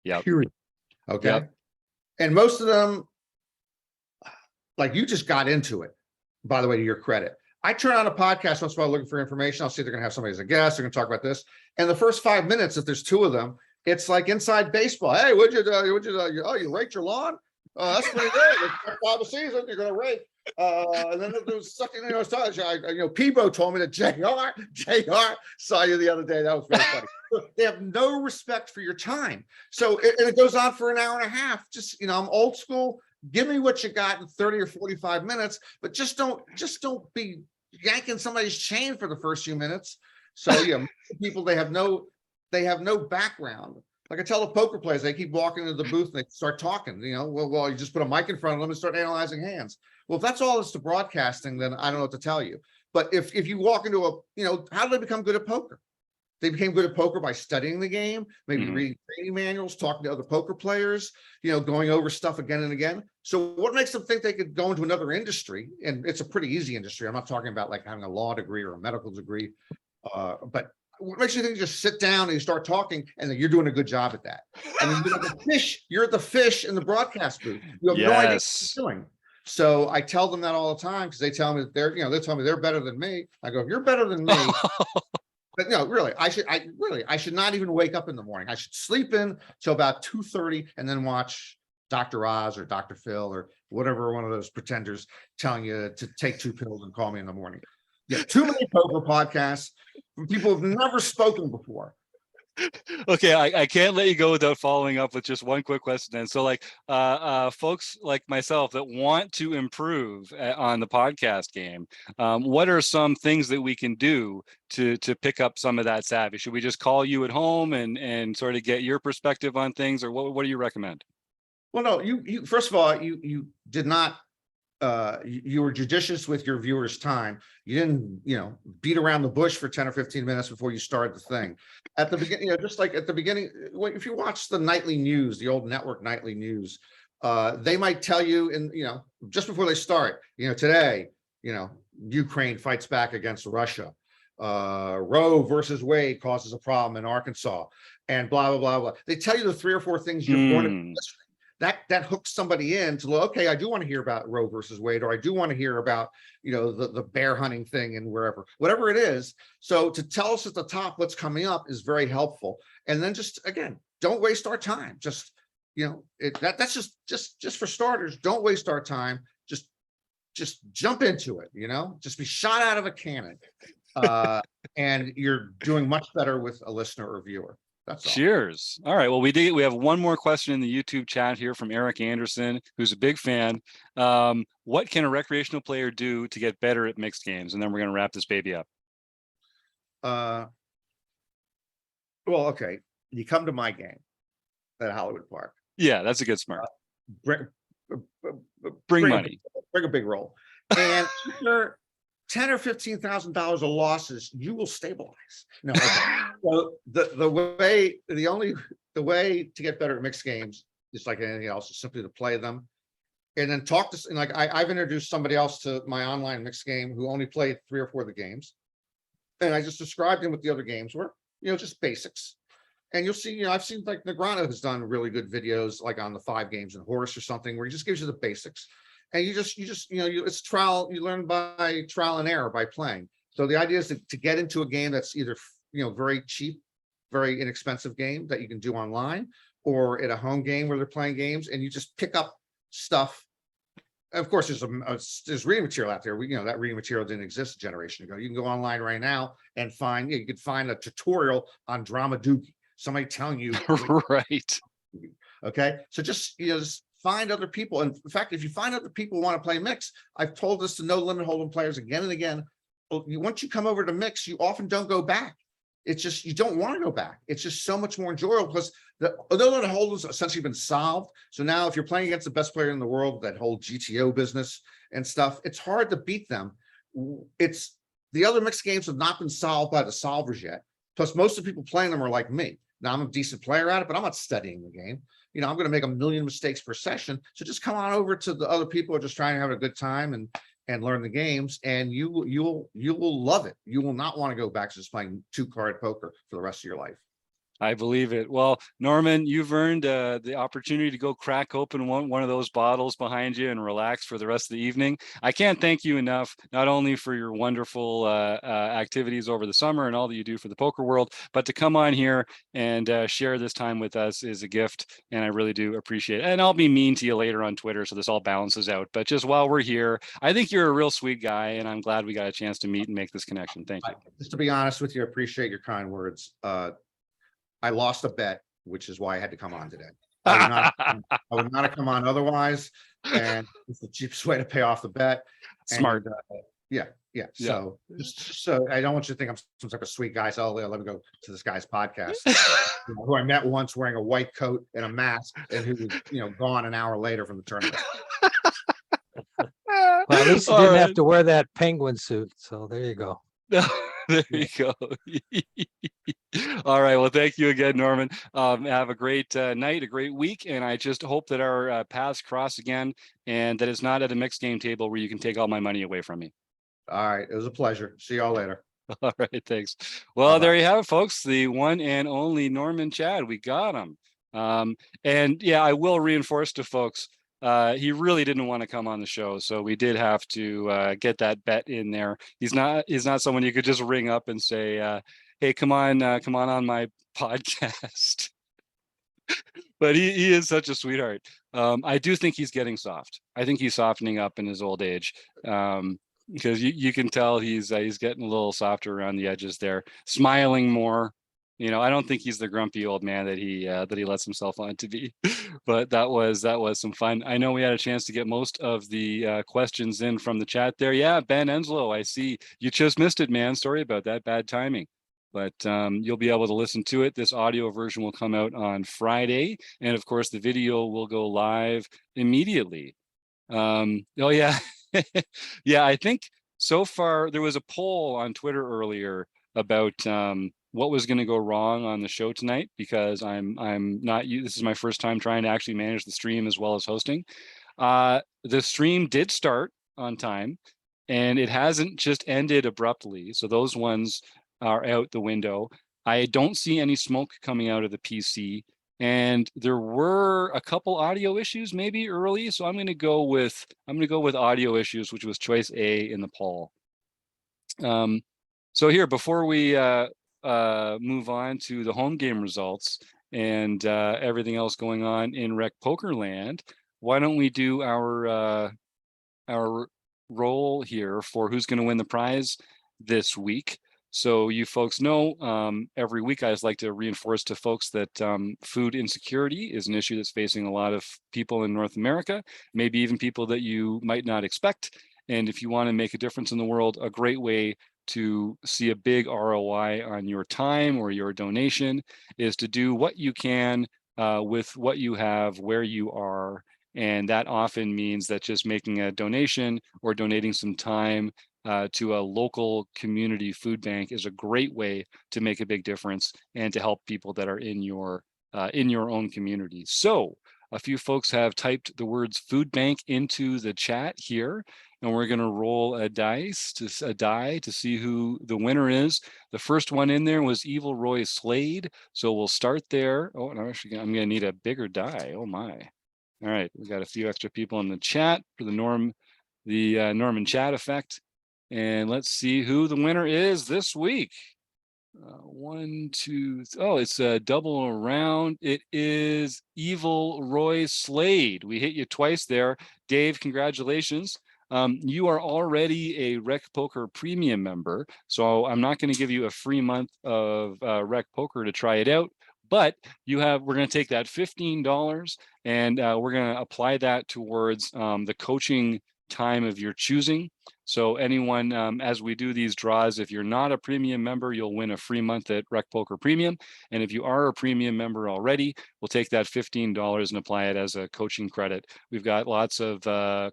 Yeah. Period. Okay. Yep. And most of them, like, you just got into it, by the way, to your credit. I turn on a podcast once in a while looking for information. I'll see they're going to have somebody as a guest. They're going to talk about this. And the first 5 minutes, if there's 2 of them, it's like inside baseball. Hey, would you you raked your lawn? That's pretty good. It's part of the season. You're going to rake. And then there was something, Peebo told me that JR saw you the other day. That was very funny. They have no respect for your time. So it goes on for an hour and a half. Just, I'm old school. Give me what you got in 30 or 45 minutes, but just don't be yanking somebody's chain for the first few minutes. So people, they have no background. Like I tell the poker players, they keep walking into the booth and they start talking, well, you just put a mic in front of them and start analyzing hands. Well, if that's all it's to broadcasting, then I don't know what to tell you. But if you walk into how did they become good at poker? They became good at poker by studying the game, maybe reading training manuals, talking to other poker players, going over stuff again and again. So what makes them think they could go into another industry? And it's a pretty easy industry. I'm not talking about like having a law degree or a medical degree, but what makes you think you just sit down and you start talking and then you're doing a good job at that? I mean, you're the fish in the broadcast booth. You have no idea what you're doing. So I tell them that all the time because they tell me that they tell me they're better than me. I go, if you're better than me, but no, really, I should not even wake up in the morning. I should sleep in till about 2:30 and then watch Dr. Oz or Dr. Phil or whatever one of those pretenders telling you to take 2 pills and call me in the morning. Yeah, too many poker podcasts from people who've never spoken before. Okay, I can't let you go without following up with just one quick question then. So like folks like myself that want to improve on the podcast game, what are some things that we can do to pick up some of that savvy? Should we just call you at home and sort of get your perspective on things, or what do you recommend? Well, no, you first of all, you did not you were judicious with your viewers' time. You didn't, beat around the bush for 10 or 15 minutes before you started the thing. At the beginning, just like at the beginning, if you watch the nightly news, the old network nightly news, they might tell you just before they start, today, Ukraine fights back against Russia. Roe versus Wade causes a problem in Arkansas, and blah, blah, blah, blah. They tell you the 3 or 4 things you're going to that hooks somebody in to, okay, I do want to hear about Roe versus Wade, or I do want to hear about, the bear hunting thing and whatever it is. So to tell us at the top what's coming up is very helpful. And then just, again, don't waste our time. Just, that's just for starters. Don't waste our time. Just jump into it, just be shot out of a cannon. And you're doing much better with a listener or viewer. That's all. Cheers. All right. Well, we have one more question in the YouTube chat here from Eric Anderson, who's a big fan. What can a recreational player do to get better at mixed games? And then we're going to wrap this baby up. Well, okay. You come to my game at Hollywood Park. Yeah, that's a good smart. Bring money. Bring a big roll. And after $10,000 or $15,000 of losses, you will stabilize. No, okay. So the way to get better at mixed games is like anything else, is simply to play them, and then talk to. And like I've introduced somebody else to my online mixed game who only played 3 or 4 of the games, and I just described him what the other games were. Just basics. And you'll see, I've seen like Negrano has done really good videos, like on the 5 games and horse or something, where he just gives you the basics. And it's trial, you learn by trial and error by playing. So the idea is to get into a game that's either, very cheap, very inexpensive game that you can do online, or at a home game where they're playing games, and you just pick up stuff. Of course, there's reading material out there. That reading material didn't exist a generation ago. You can go online right now and find, you could find a tutorial on drama doogie. Somebody telling you. Right. Okay. So just find other people. And in fact, if you find other people who want to play mix, I've told this to no limit hold'em players again and again. Once you come over to mix, you often don't go back. It's just, you don't want to go back. It's just so much more enjoyable because the no limit hold'em's essentially been solved. So now if you're playing against the best player in the world, that whole GTO business and stuff, it's hard to beat them. It's the other mixed games have not been solved by the solvers yet. Plus most of the people playing them are like me. Now I'm a decent player at it, but I'm not studying the game. I'm going to make a million mistakes per session. So just come on over to the other people who are just trying to have a good time and learn the games, and you will love it. You will not want to go back to just playing 2-card poker for the rest of your life. I believe it. Well, Norman, you've earned the opportunity to go crack open one of those bottles behind you and relax for the rest of the evening. I can't thank you enough, not only for your wonderful activities over the summer and all that you do for the poker world, but to come on here and share this time with us is a gift, and I really do appreciate it. And I'll be mean to you later on Twitter, so this all balances out. But just while we're here, I think you're a real sweet guy, and I'm glad we got a chance to meet and make this connection. Thank you. Just to be honest with you, I appreciate your kind words. I lost a bet, which is why I had to come on today. I would not have come on otherwise, and it's the cheapest way to pay off the bet. Smart. And, yeah. So so I don't want you to think I'm some type of sweet guy. So let me go to this guy's podcast, who I met once wearing a white coat and a mask, and who was gone an hour later from the tournament. Well, at least you didn't have to wear that penguin suit. So there you go. There you go. All right. Well, thank you again, Norman. Have a great night, a great week. And I just hope that our paths cross again, and that it's not at a mixed game table where you can take all my money away from me. All right. It was a pleasure. See y'all later. All right. Thanks. Well, bye-bye. There you have it, folks. The one and only Norman Chad. We got him. And yeah, I will reinforce to folks, he really didn't want to come on the show, so we did have to get that bet in there. He's not someone you could just ring up and say, hey, come on my podcast. But he is such a sweetheart. I do think he's getting soft. I think he's softening up in his old age, because you can tell he's getting a little softer around the edges there, smiling more. I don't think he's the grumpy old man that he lets himself on to be. But that was some fun. I know we had a chance to get most of the questions in from the chat there. Yeah, Ben Enslow, I see you just missed it, man. Sorry about that, bad timing. But you'll be able to listen to it. This audio version will come out on Friday, and of course the video will go live immediately. Oh yeah. Yeah, I think so far there was a poll on Twitter earlier about what was going to go wrong on the show tonight, because I'm not this is my first time trying to actually manage the stream as well as hosting. The stream did start on time, and it hasn't just ended abruptly. So those ones are out the window. I don't see any smoke coming out of the PC. And there were a couple audio issues maybe early. So I'm gonna go with audio issues, which was choice A in the poll. So here, before we move on to the home game results and everything else going on in Rec Poker Land, why don't we do our roll here for who's going to win the prize this week. So you folks know, every week I just like to reinforce to folks that food insecurity is an issue that's facing a lot of people in North America, maybe even people that you might not expect. And if you want to make a difference in the world, a great way to see a big ROI on your time or your donation is to do what you can with what you have, where you are. And that often means that just making a donation or donating some time to a local community food bank is a great way to make a big difference and to help people that are in your own community. So a few folks have typed the words food bank into the chat here, and we're going to roll a die to see who the winner is. The first one in there was Evil Roy Slade, so we'll start there. Oh, and I'm going to need a bigger die. Oh my. All right, we got a few extra people in the chat for the Norman chat effect. And let's see who the winner is this week. One, two, oh, it's a double around. It is Evil Roy Slade. We hit you twice there. Dave, congratulations. You are already a Rec Poker Premium member, so I'm not going to give you a free month of Rec Poker to try it out. But we're going to take that $15 and we're going to apply that towards the coaching time of your choosing. So anyone, as we do these draws, if you're not a premium member, you'll win a free month at Rec Poker Premium. And if you are a premium member already, we'll take that $15 and apply it as a coaching credit. We've got lots of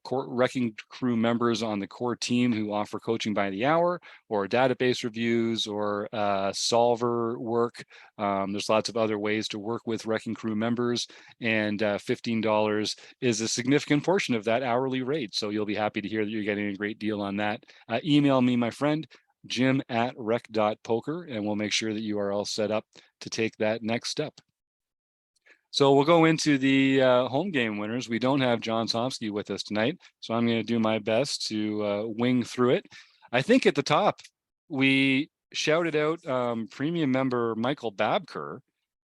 core Wrecking Crew members on the core team who offer coaching by the hour or database reviews or solver work. There's lots of other ways to work with Wrecking Crew members, and $15 is a significant portion of that hourly rate. So you'll be happy to hear that you're getting a great deal on that. Email me, my friend, jim@rec.poker, and we'll make sure that you are all set up to take that next step. So we'll go into the home game winners. We don't have John Somsky with us tonight, so I'm going to do my best to wing through it. I think at the top, we shouted out premium member Michael Babker.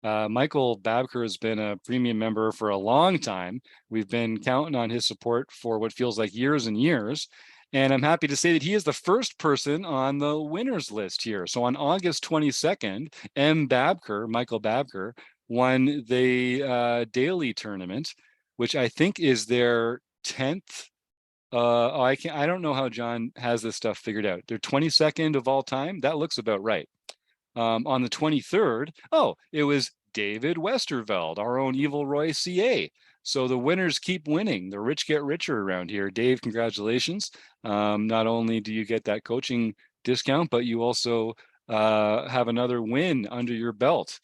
Michael Babker has been a premium member for a long time. We've been counting on his support for what feels like years and years. And I'm happy to say that he is the first person on the winners list here. So on August 22nd, Michael Babker, won the daily tournament, which I think is their 10th. I don't know how John has this stuff figured out. They're 22nd of all time. That looks about right. On the 23rd, it was David Westerveld, our own Evil Roy CA. So the winners keep winning. The rich get richer around here. Dave, congratulations. Not only do you get that coaching discount, but you also have another win under your belt.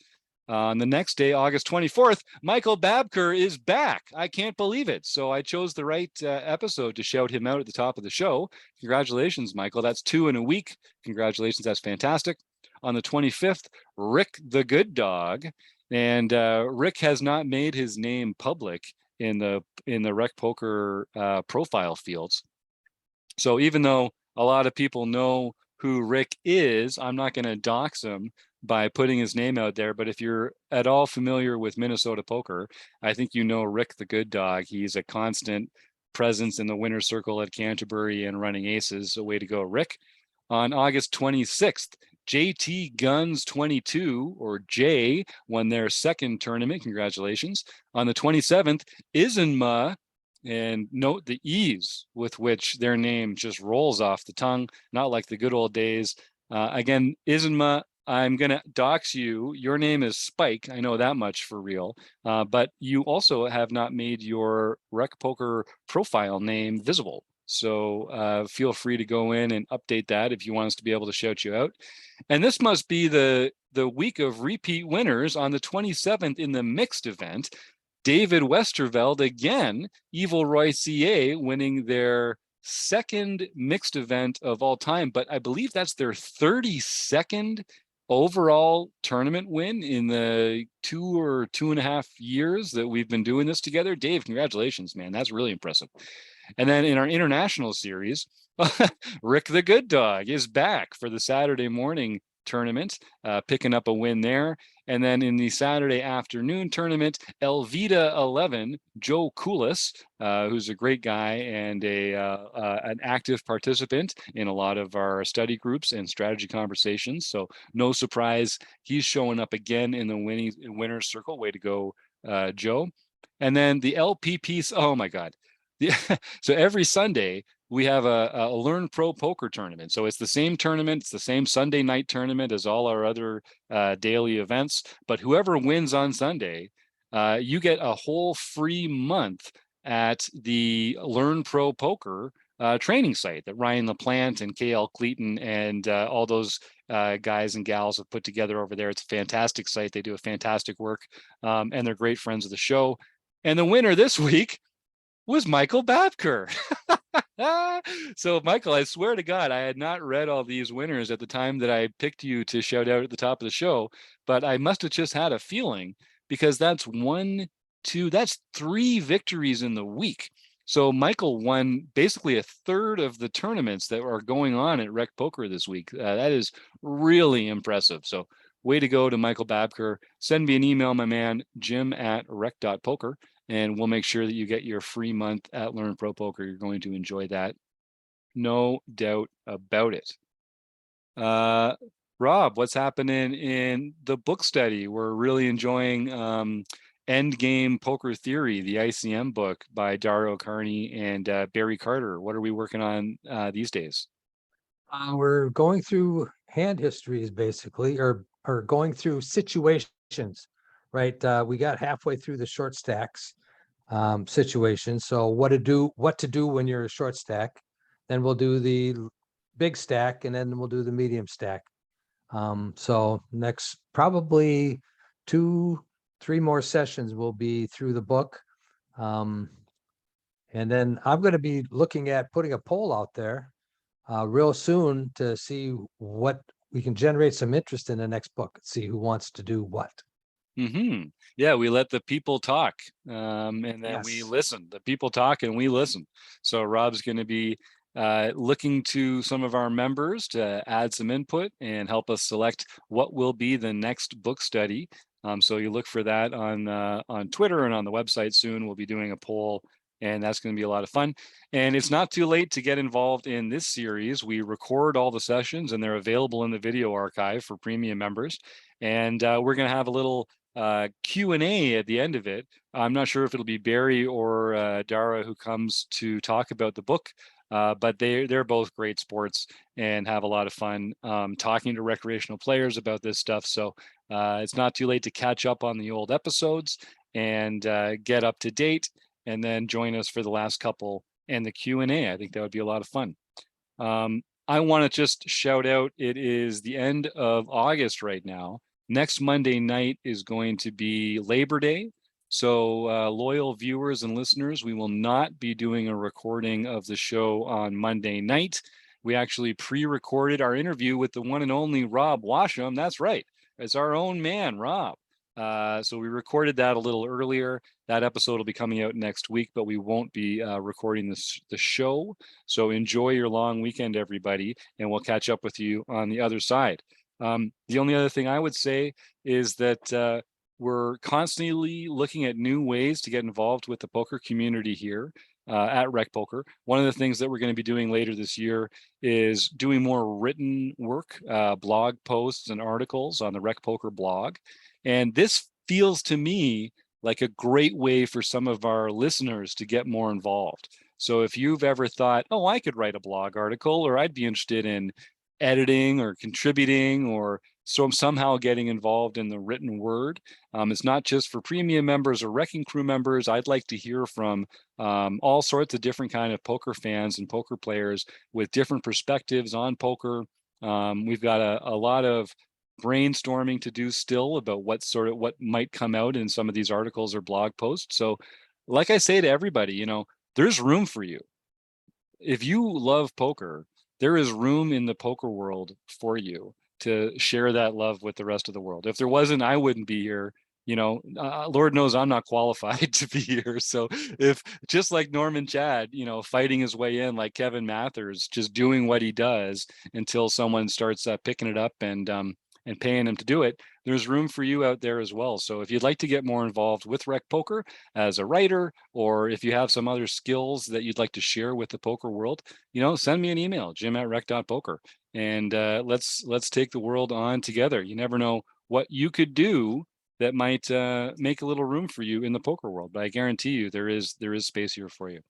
On the next day, August 24th, Michael Babker is back. I can't believe it. So I chose the right episode to shout him out at the top of the show. Congratulations, Michael. That's 2 in a week. Congratulations. That's fantastic. On the 25th, Rick the Good Dog. And Rick has not made his name public in the Rec Poker profile fields. So even though a lot of people know who Rick is, I'm not going to dox him by putting his name out there. But if you're at all familiar with Minnesota poker, I think you know Rick the Good Dog. He's a constant presence in the winner's circle at Canterbury and running aces. So way to go, Rick. On August 26th, JT Guns 22, or Jay, won their second tournament. Congratulations. On the 27th, Isenma, and note the ease with which their name just rolls off the tongue, not like the good old days. Again, Isenma, I'm going to dox you. Your name is Spike. I know that much for real. But you also have not made your Rec Poker profile name visible. So feel free to go in and update that if you want us to be able to shout you out. And this must be the week of repeat winners on the 27th in the mixed event. David Westerveld again, Evil Roy CA winning their second mixed event of all time, but I believe that's their 32nd overall tournament win in the 2 or 2.5 years that we've been doing this together. Dave, congratulations, man. That's really impressive. And then in our international series, Rick the Good Dog is back for the Saturday morning tournament, picking up a win there. And then in the Saturday afternoon tournament, Elvita 11, Joe Koulis, who's a great guy and an active participant in a lot of our study groups and strategy conversations. So no surprise, he's showing up again in the winner's circle. Way to go, Joe. And then the LPP, oh my God. So every Sunday, we have a Learn Pro Poker tournament. So it's the same tournament. It's the same Sunday night tournament as all our other daily events. But whoever wins on Sunday, you get a whole free month at the Learn Pro Poker training site that Ryan LaPlante and KL Cleaton and all those guys and gals have put together over there. It's a fantastic site. They do a fantastic work, and they're great friends of the show. And the winner this week was Michael Babker. So Michael, I swear to God, I had not read all these winners at the time that I picked you to shout out at the top of the show, but I must have just had a feeling, because that's 3 victories in the week. So Michael won basically a third of the tournaments that are going on at Rec Poker this week. That is really impressive. So way to go to Michael Babker. Send me an email, my man, jim@rec.poker. And we'll make sure that you get your free month at Learn Pro Poker. You're going to enjoy that. No doubt about it. Rob, what's happening in the book study? We're really enjoying Endgame Poker Theory, the ICM book by Dario Carney and Barry Carter. What are we working on these days? We're going through hand histories, basically, or going through situations, right? We got halfway through the short stacks situation. So what to do when you're a short stack. Then we'll do the big stack, and then we'll do the medium stack. So next, probably 2-3 more sessions will be through the book. And then I'm going to be looking at putting a poll out there real soon to see what we can generate some interest in the next book, see who wants to do what. Mm-hmm. Yeah, we let the people talk, and then we listen. The people talk and we listen. So Rob's going to be looking to some of our members to add some input and help us select what will be the next book study. So you look for that on Twitter and on the website soon. We'll be doing a poll, and that's going to be a lot of fun. And it's not too late to get involved in this series. We record all the sessions, and they're available in the video archive for premium members. And we're going to have a little Q&A at the end of it. I'm not sure if it'll be Barry or Dara who comes to talk about the book, but they're both great sports and have a lot of fun talking to recreational players about this stuff. So it's not too late to catch up on the old episodes and get up to date, and then join us for the last couple and the Q&A. I think that would be a lot of fun. I want to just shout out, it is the end of August right now. Next Monday night is going to be Labor Day. So loyal viewers and listeners, we will not be doing a recording of the show on Monday night. We actually pre-recorded our interview with the one and only Rob Washam. That's right. It's our own man, Rob. So we recorded that a little earlier. That episode will be coming out next week, but we won't be recording the show. So enjoy your long weekend, everybody, and we'll catch up with you on the other side. The only other thing I would say is that we're constantly looking at new ways to get involved with the poker community here at Rec Poker. One of the things that we're going to be doing later this year is doing more written work, blog posts and articles on the Rec Poker blog. And this feels to me like a great way for some of our listeners to get more involved. So if you've ever thought, oh, I could write a blog article, or I'd be interested in editing or contributing or somehow getting involved in the written word. It's not just for premium members or Wrecking Crew members. I'd like to hear from all sorts of different kind of poker fans and poker players with different perspectives on poker. We've got a lot of brainstorming to do still about what might come out in some of these articles or blog posts. So like I say to everybody, there's room for you. If you love poker, there is room in the poker world for you to share that love with the rest of the world. If there wasn't, I wouldn't be here. Lord knows I'm not qualified to be here. So if just like Norman Chad, fighting his way in, like Kevin Mathers, just doing what he does until someone starts picking it up and paying him to do it, there's room for you out there as well. So if you'd like to get more involved with Rec Poker as a writer, or if you have some other skills that you'd like to share with the poker world, send me an email, jim@rec.poker, and let's take the world on together. You never know what you could do that might make a little room for you in the poker world, but I guarantee you there is space here for you.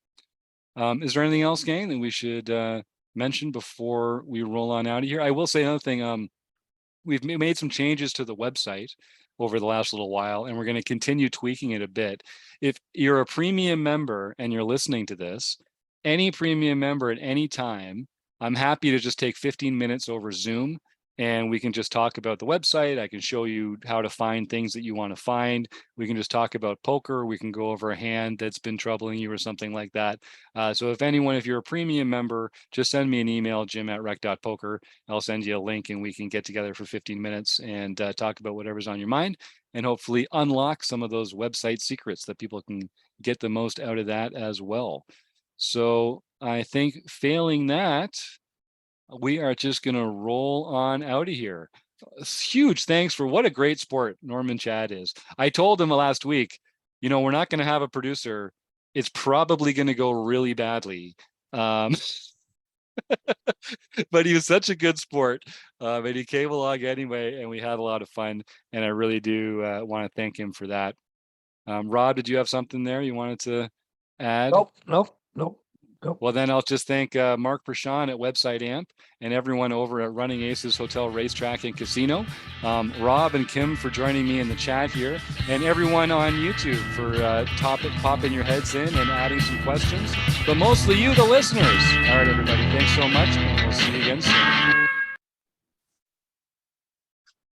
Is there anything else, gang, that we should mention before we roll on out of here? I will say another thing. We've made some changes to the website over the last little while, and we're going to continue tweaking it a bit. If you're a premium member and you're listening to this, any premium member at any time, I'm happy to just take 15 minutes over Zoom, and we can just talk about the website. I can show you how to find things that you want to find. We can just talk about poker. We can go over a hand that's been troubling you or something like that. So if you're a premium member, just send me an email, jim@rec.poker. I'll send you a link and we can get together for 15 minutes and talk about whatever's on your mind, and hopefully unlock some of those website secrets that people can get the most out of that as well. So I think failing that, we are just going to roll on out of here. Huge thanks for what a great sport Norman Chad is. I told him last week, we're not going to have a producer. It's probably going to go really badly. But he was such a good sport. And he came along anyway, and we had a lot of fun. And I really do want to thank him for that. Rob, did you have something there you wanted to add? Nope. Well, then I'll just thank Mark Prashant at Website Amp and everyone over at Running Aces Hotel, Racetrack, and Casino. Rob and Kim for joining me in the chat here, and everyone on YouTube for popping your heads in and adding some questions, but mostly you, the listeners. All right, everybody, thanks so much, and we'll see you again soon.